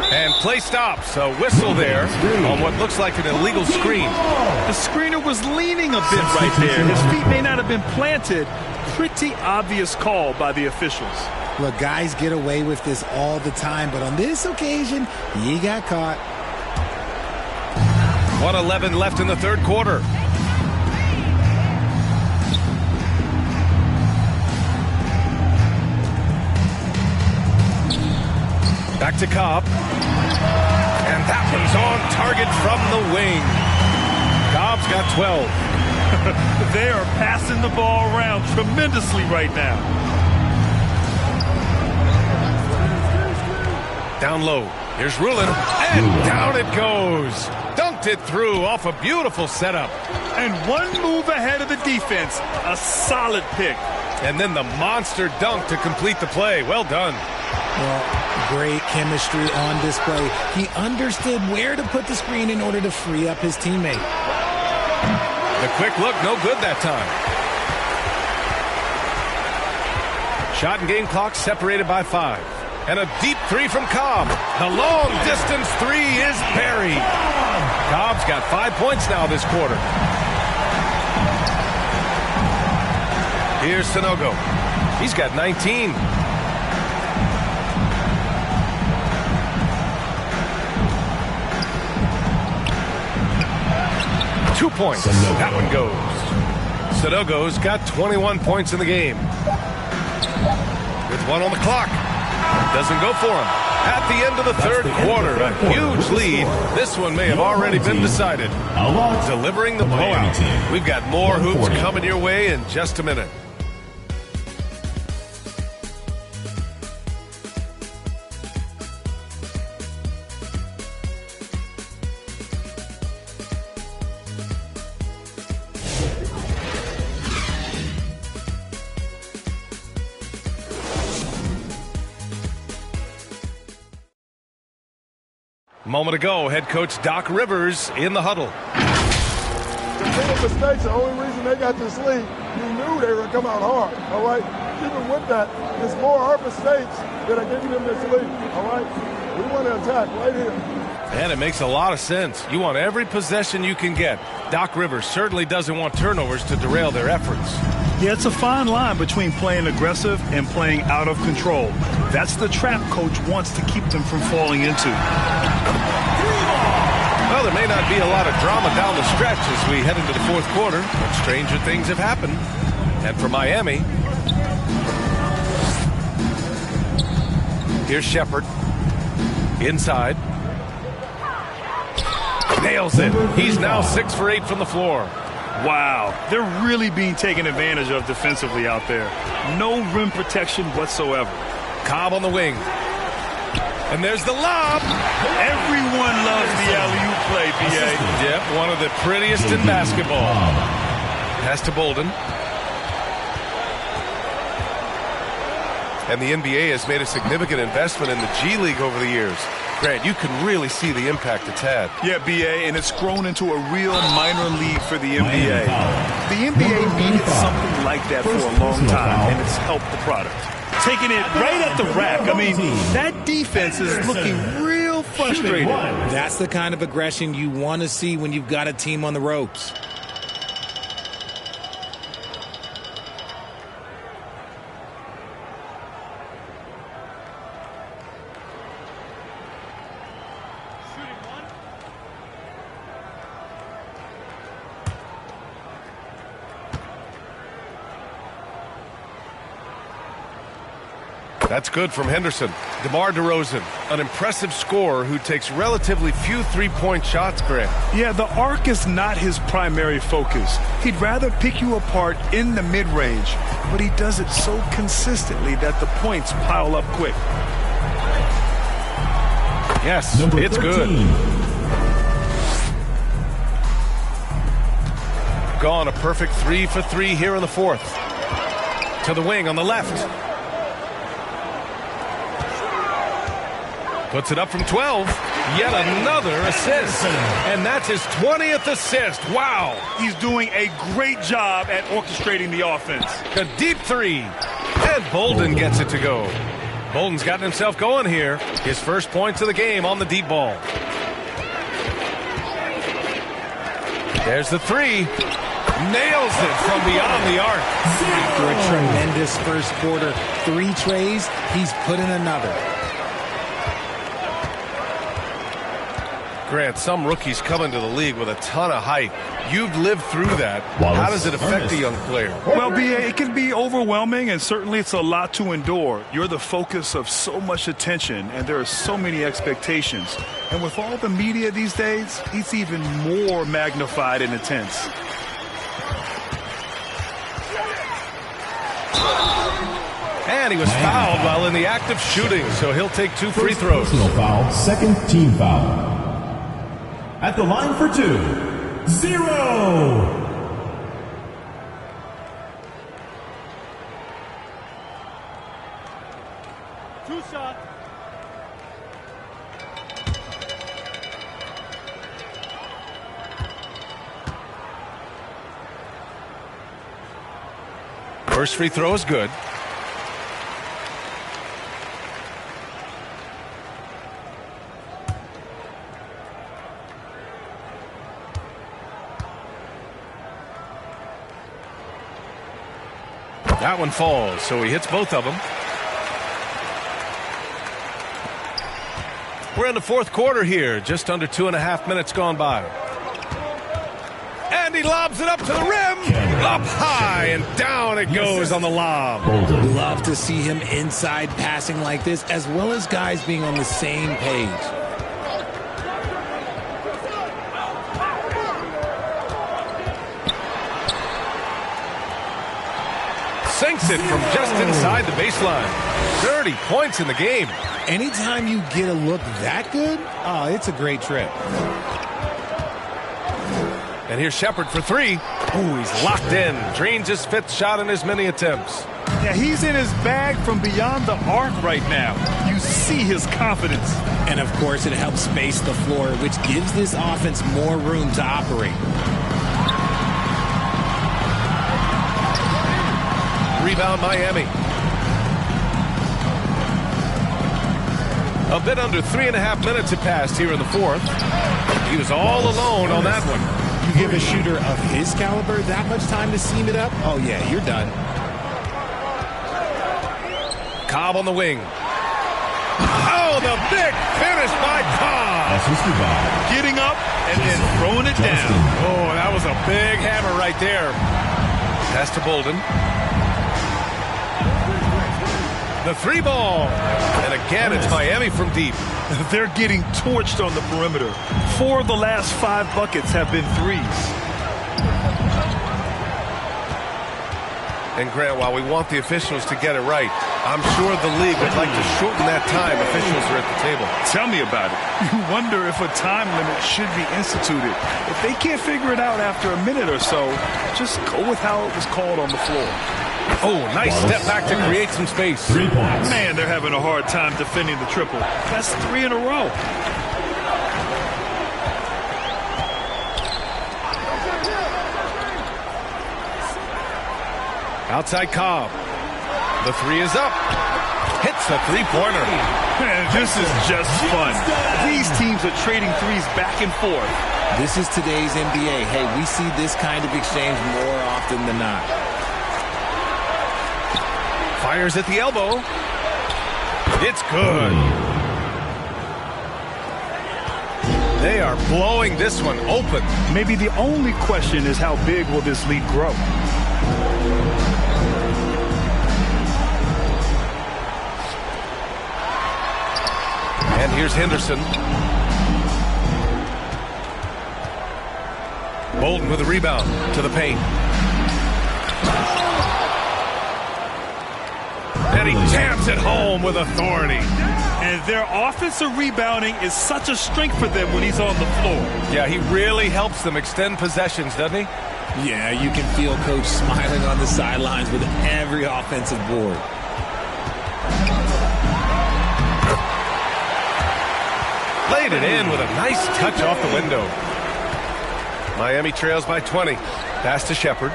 Speaker 3: And play stops. A whistle there on what looks like an illegal screen.
Speaker 5: The screener was leaning a bit right there. His feet may not have been planted. Pretty obvious call by the officials.
Speaker 4: Look, guys get away with this all the time, but on this occasion, he got caught.
Speaker 3: 1:11 left in the third quarter. Back to Cobb. And that one's on target from the wing. Cobb's got 12.
Speaker 5: They are passing the ball around tremendously right now.
Speaker 3: Down low. Here's Rulin. And down it goes. Dunked it through off a beautiful setup.
Speaker 5: And one move ahead of the defense. A solid pick.
Speaker 3: And then the monster dunk to complete the play. Well done.
Speaker 4: Well, great chemistry on display. He understood where to put the screen in order to free up his teammate.
Speaker 3: The quick look, no good that time. Shot and game clock separated by 5. And a deep 3 from Cobb. The long distance 3 is buried. Cobb's got 5 points now this quarter. Here's Sanogo. He's got 19. Two points. That one goes. Sanogo's got 21 points in the game. With 1 on the clock. Doesn't go for him. At the end of the third quarter, a huge lead. This one may have already been decided. Delivering the blowout. We've got more hoops coming your way in just a minute. A moment ago, head coach Doc Rivers in the huddle.
Speaker 11: Mistakes, the only reason they got this lead, you knew they were going to come out hard, all right? Even with that, it's more our mistakes that are giving them this lead, all right? We want to attack right here.
Speaker 3: And it makes a lot of sense. You want every possession you can get. Doc Rivers certainly doesn't want turnovers to derail their efforts.
Speaker 5: Yeah, it's a fine line between playing aggressive and playing out of control. That's the trap coach wants to keep them from falling into.
Speaker 3: Well, there may not be a lot of drama down the stretch as we head into the fourth quarter, but stranger things have happened. And for Miami, here's Shepard. Inside. Nails it. He's now 6 for 8 from the floor.
Speaker 5: Wow, they're really being taken advantage of defensively out there. No rim protection whatsoever.
Speaker 3: Cobb on the wing. And there's the lob.
Speaker 5: Everyone loves the alley-oop play, B.A.
Speaker 3: Yep, one of the prettiest in basketball. Pass to Bolden. And the NBA has made a significant investment in the G League over the years. Grant, you can really see the impact it's had.
Speaker 5: Yeah, B.A., and it's grown into a real minor league for the NBA. The NBA needed something like that for a long time, and it's helped the product. Taking it right at the rack. I mean, that defense is looking real frustrated.
Speaker 4: That's the kind of aggression you want to see when you've got a team on the ropes.
Speaker 3: That's good from Henderson. DeMar DeRozan, an impressive scorer who takes relatively few three-point shots, Grant.
Speaker 5: Yeah, the arc is not his primary focus. He'd rather pick you apart in the mid-range, but he does it so consistently that the points pile up quick.
Speaker 3: Yes, it's good. Gone a perfect 3 for 3 here in the fourth. To the wing on the left. Puts it up from 12. Yet another assist. And that's his 20th assist. Wow.
Speaker 5: He's doing a great job at orchestrating the offense.
Speaker 3: A deep three. And Bolden gets it to go. Bolden's gotten himself going here. His first points of the game on the deep ball. There's the three. Nails it from beyond the arc.
Speaker 4: After a tremendous first quarter, 3 trays, he's put in another.
Speaker 3: Grant, some rookies come into the league with a ton of hype. You've lived through that. How does it affect a young player?
Speaker 5: Well, B.A., it can be overwhelming, and certainly it's a lot to endure. You're the focus of so much attention, and there are so many expectations. And with all the media these days, it's even more magnified and intense.
Speaker 3: And he was fouled while in the act of shooting, so he'll take 2 free throws.
Speaker 6: Personal foul, second team foul. At the line for 2, 0.
Speaker 5: Two shots.
Speaker 3: First free throw is good. That one falls, so he hits both of them. We're in the fourth quarter here, just under 2.5 minutes gone by. And he lobs it up to the rim. Up high and down it goes on the lob.
Speaker 4: Love to see him inside passing like this, as well as guys being on the same page.
Speaker 3: Sinks it from just inside the baseline. 30 points in the game.
Speaker 4: Anytime you get a look that good, oh, it's a great trip.
Speaker 3: And here's Shepard for 3. Ooh, he's locked in. Drains his 5th shot in as many attempts.
Speaker 5: Yeah, he's in his bag from beyond the arc right now. You see his confidence.
Speaker 4: And, of course, it helps space the floor, which gives this offense more room to operate.
Speaker 3: Rebound Miami. A bit under 3.5 minutes have passed here in the fourth. He was all alone on that one.
Speaker 4: You give a shooter of his caliber that much time to seam it up? Oh, yeah, you're done.
Speaker 3: Cobb on the wing. Oh, the big finish by Cobb.
Speaker 5: Getting up and then throwing it down.
Speaker 3: Oh, that was a big hammer right there. Pass to Bolden. The 3 ball. And again, it's Miami from deep.
Speaker 5: They're getting torched on the perimeter. 4 of the last 5 buckets have been threes.
Speaker 3: And Grant, while we want the officials to get it right, I'm sure the league would like to shorten that time officials are at the table.
Speaker 5: Tell me about it. You wonder if a time limit should be instituted. If they can't figure it out after a minute or so, just go with how it was called on the floor.
Speaker 3: Oh, nice step back to create some space.
Speaker 6: 3 points.
Speaker 5: Man, they're having a hard time defending the triple. That's 3 in a row.
Speaker 3: Outside Cobb. The 3 is up. Hits the 3-pointer.
Speaker 5: Man, this is just fun. These teams are trading threes back and forth.
Speaker 4: This is today's NBA. Hey, we see this kind of exchange more often than not.
Speaker 3: Fires at the elbow. It's good. They are blowing this one open.
Speaker 5: Maybe the only question is how big will this lead grow?
Speaker 3: And here's Henderson. Bolden with a rebound to the paint. And he jams it home with authority.
Speaker 5: And their offensive rebounding is such a strength for them when he's on the floor.
Speaker 3: Yeah, he really helps them extend possessions, doesn't he?
Speaker 4: Yeah, you can feel Coach smiling on the sidelines with every offensive board.
Speaker 3: Laid it in with a nice touch off the window. Miami trails by 20. Pass to Shepard.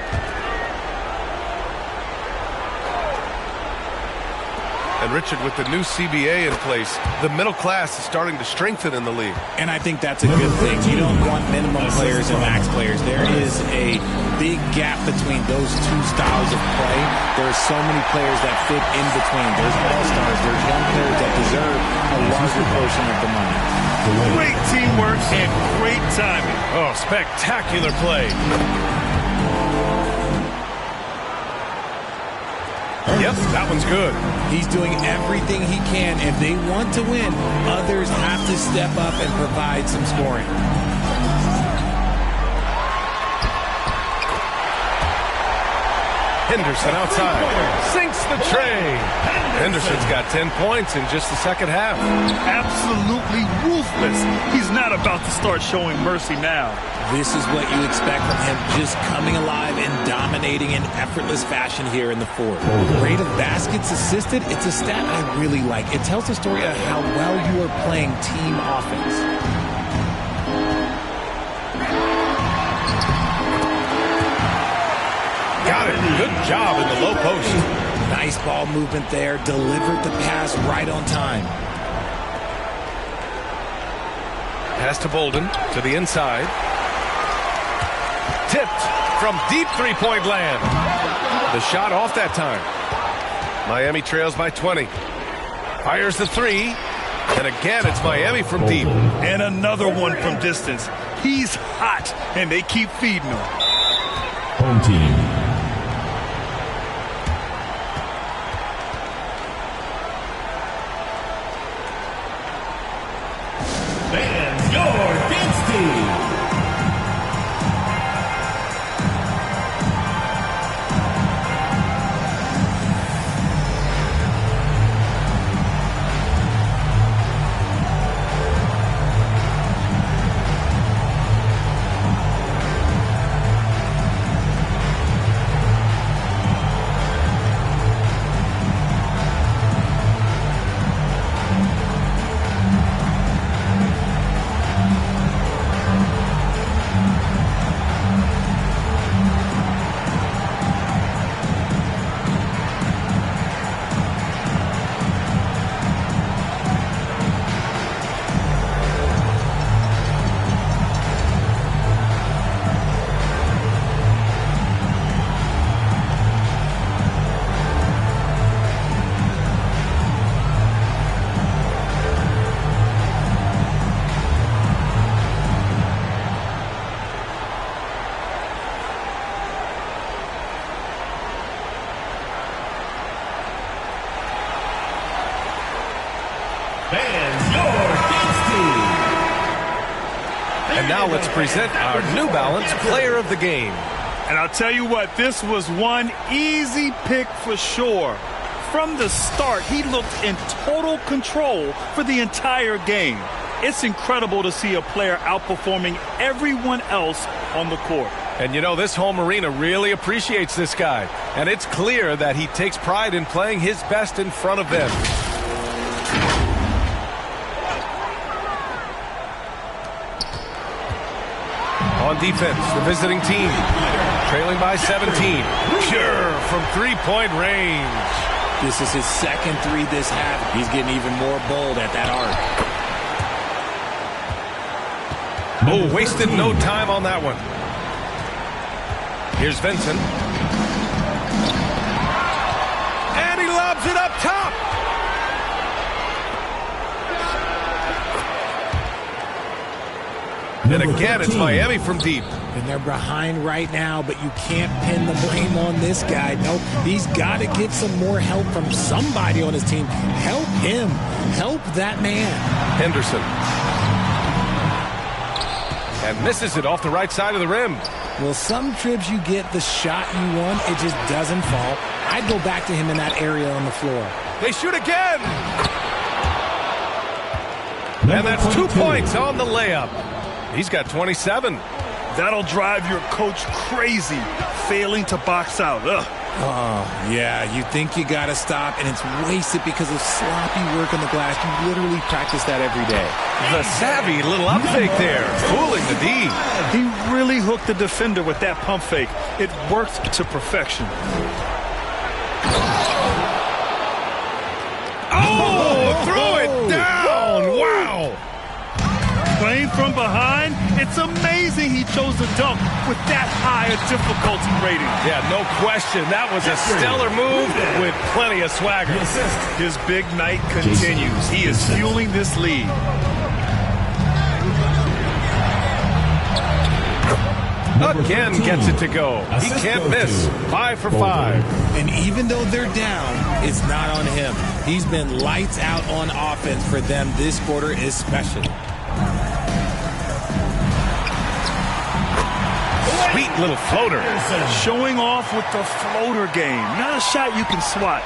Speaker 3: And Richard, with the new CBA in place, the middle class is starting to strengthen in the league.
Speaker 4: And I think that's a good thing. You don't want minimum players and max players. There is a big gap between those two styles of play. There are so many players that fit in between. There's all-stars. There's young players that deserve a larger portion of the money.
Speaker 5: Great teamwork and great timing.
Speaker 3: Oh, spectacular play. Yep, that one's good.
Speaker 4: He's doing everything he can. If they want to win, others have to step up and provide some scoring.
Speaker 3: Henderson outside. Sinks the tray. Henderson's got 10 points in just the second half.
Speaker 5: Absolutely ruthless. He's not about to start showing mercy now.
Speaker 4: This is what you expect from him, just coming alive and dominating in effortless fashion here in the fourth. Rate of baskets assisted, it's a stat I really like. It tells the story of how well you are playing team offense.
Speaker 3: Got it. Good job in the low post.
Speaker 4: Nice ball movement there. Delivered the pass right on time.
Speaker 3: Pass to Bolden to the inside. Tipped from deep three-point land. The shot off that time. Miami trails by 20. Fires the three. And again, it's Miami from deep.
Speaker 5: And another one from distance. He's hot, and they keep feeding him.
Speaker 6: Home team. And your dance team.
Speaker 3: And now let's present our New Balance Player of the Game.
Speaker 5: And I'll tell you what, this was one easy pick for sure. From the start, he looked in total control for the entire game. It's incredible to see a player outperforming everyone else on the court.
Speaker 3: And you know, this home arena really appreciates this guy. And it's clear that he takes pride in playing his best in front of them. On defense, the visiting team, trailing by 17. Pure from three-point range.
Speaker 4: This is his second three this half. He's getting even more bold at that arc.
Speaker 3: Oh, wasted no time on that one. Here's Vincent. And he lobs it up top. And again, it's Miami from deep.
Speaker 4: And they're behind right now, but you can't pin the blame on this guy. Nope, he's got to get some more help from somebody on his team. Help him. Help that man.
Speaker 3: Henderson. And misses it off the right side of the rim.
Speaker 4: Well, some trips you get the shot you want, it just doesn't fall. I'd go back to him in that area on the floor.
Speaker 3: They shoot again. And that's 2 points on the layup. He's got 27.
Speaker 5: That'll drive your coach crazy, failing to box out. Ugh.
Speaker 4: Oh, yeah, you think you got to stop, and it's wasted because of sloppy work on the glass. You literally practice that every day.
Speaker 3: The savvy little up fake there, fooling the D.
Speaker 5: He really hooked the defender with that pump fake. It worked to perfection.
Speaker 3: Oh, throw it down. Wow.
Speaker 5: Playing from behind, it's amazing he chose to dunk with that high a difficulty rating.
Speaker 3: Yeah, no question. That was a stellar move with plenty of swagger.
Speaker 5: His big night continues. He is fueling this lead.
Speaker 3: Again gets it to go. He can't miss. 5 for 5.
Speaker 4: And even though they're down, it's not on him. He's been lights out on offense for them this quarter especially.
Speaker 3: Sweet little floater.
Speaker 5: Showing off with the floater game. Not a shot you can swat.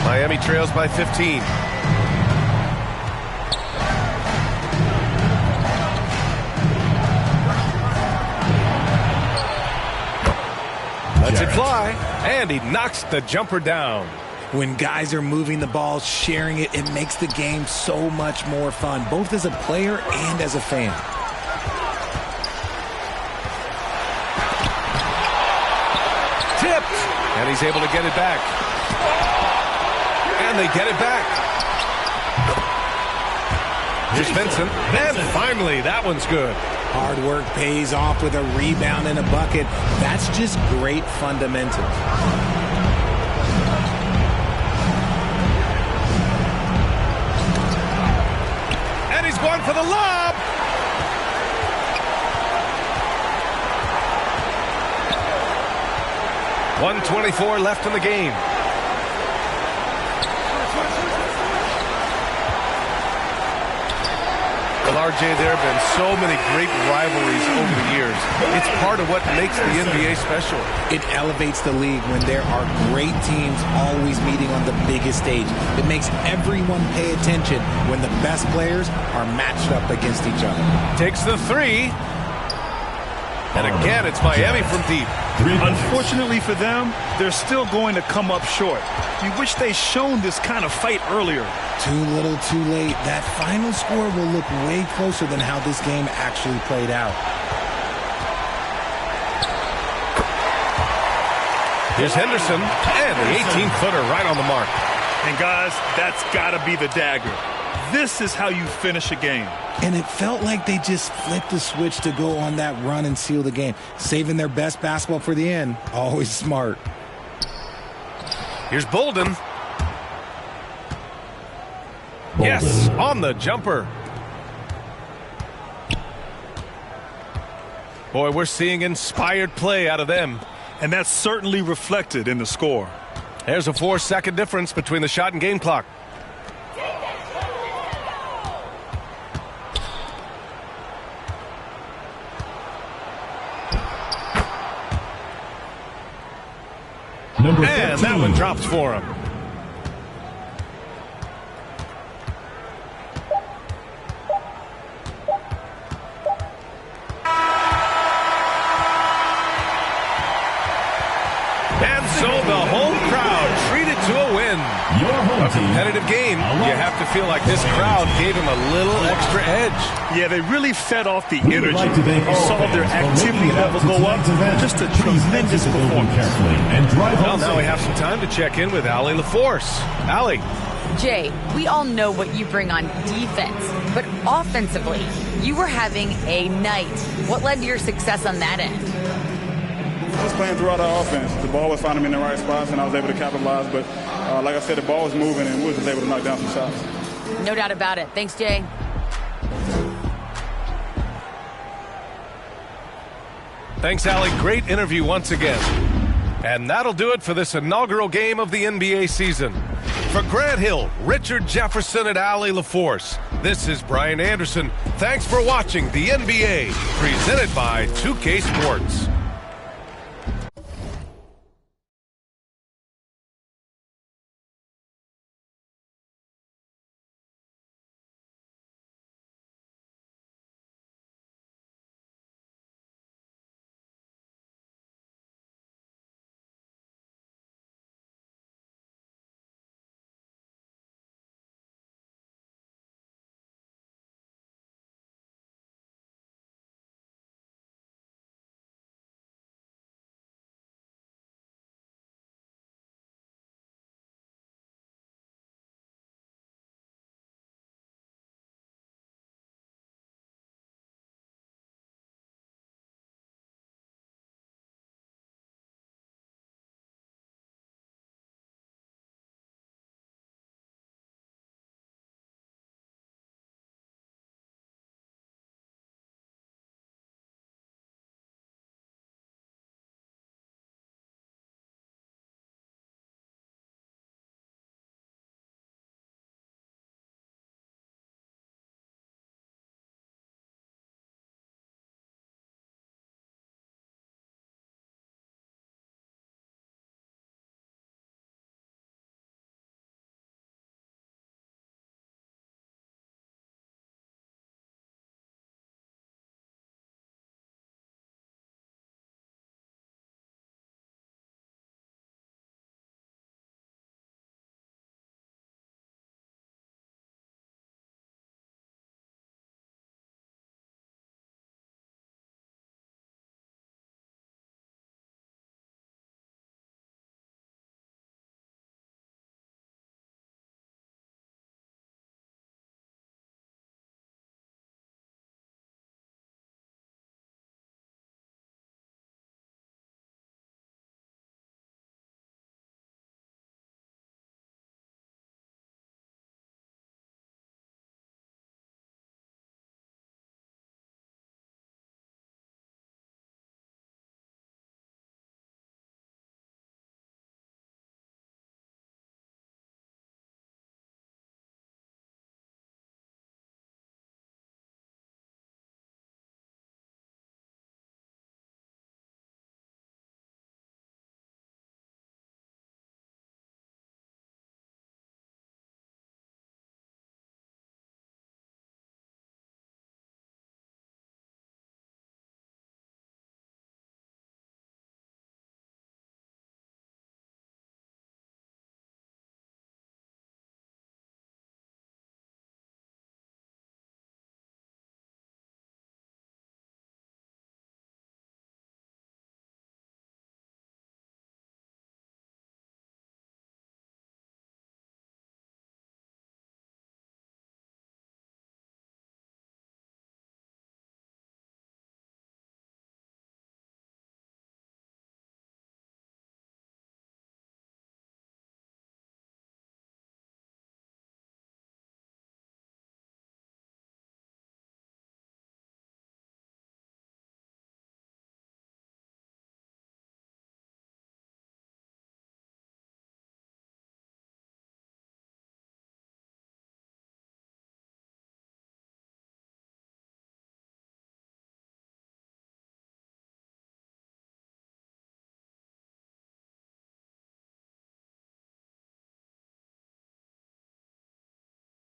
Speaker 3: Miami trails by 15. Lets it fly, and he knocks the jumper down.
Speaker 4: When guys are moving the ball, sharing it, it makes the game so much more fun, both as a player and as a fan.
Speaker 3: Tipped, and he's able to get it back. And they get it back. Here's Vincent, and finally, that one's good.
Speaker 4: Hard work pays off with a rebound and a bucket. That's just great fundamentals.
Speaker 3: And he's going for the lob. .124 left in the game. Well, RJ, there have been so many great rivalries over the years. It's part of what makes the NBA special.
Speaker 4: It elevates the league when there are great teams always meeting on the biggest stage. It makes everyone pay attention when the best players are matched up against each other.
Speaker 3: Takes the three. And again, it's Miami from deep.
Speaker 5: Unfortunately for them, they're still going to come up short. You wish they'd shown this kind of fight earlier.
Speaker 4: Too little, too late. That final score will look way closer than how this game actually played out.
Speaker 3: Here's Henderson, and the 18-footer right on the mark.
Speaker 5: And guys, that's got to be the dagger. This is how you finish a game.
Speaker 4: And it felt like they just flipped the switch to go on that run and seal the game. Saving their best basketball for the end. Always smart.
Speaker 3: Here's Bolden. Yes, on the jumper. Boy, we're seeing inspired play out of them.
Speaker 5: And that's certainly reflected in the score.
Speaker 3: There's a 4-second difference between the shot and game clock. And that one drops for him. And so the home crowd treated to a win. A competitive game. You have to feel like this crowd gave him a little extra edge.
Speaker 5: Yeah, they really fed off the energy. You saw their activity level go up. Just a tremendous performance.
Speaker 3: Well, now we have some time to check in with Allie LaForce. Allie.
Speaker 7: Jay, we all know what you bring on defense, but offensively, you were having a night. What led to your success on that end?
Speaker 12: Just playing throughout our offense. The ball was finding me in the right spots, and I was able to capitalize. But like I said, the ball was moving, and we were just able to knock down some shots.
Speaker 7: No doubt about it. Thanks, Jay.
Speaker 3: Thanks, Allie. Great interview once again. And that'll do it for this inaugural game of the NBA season. For Grant Hill, Richard Jefferson, and Allie LaForce, this is Brian Anderson. Thanks for watching the NBA, presented by 2K Sports.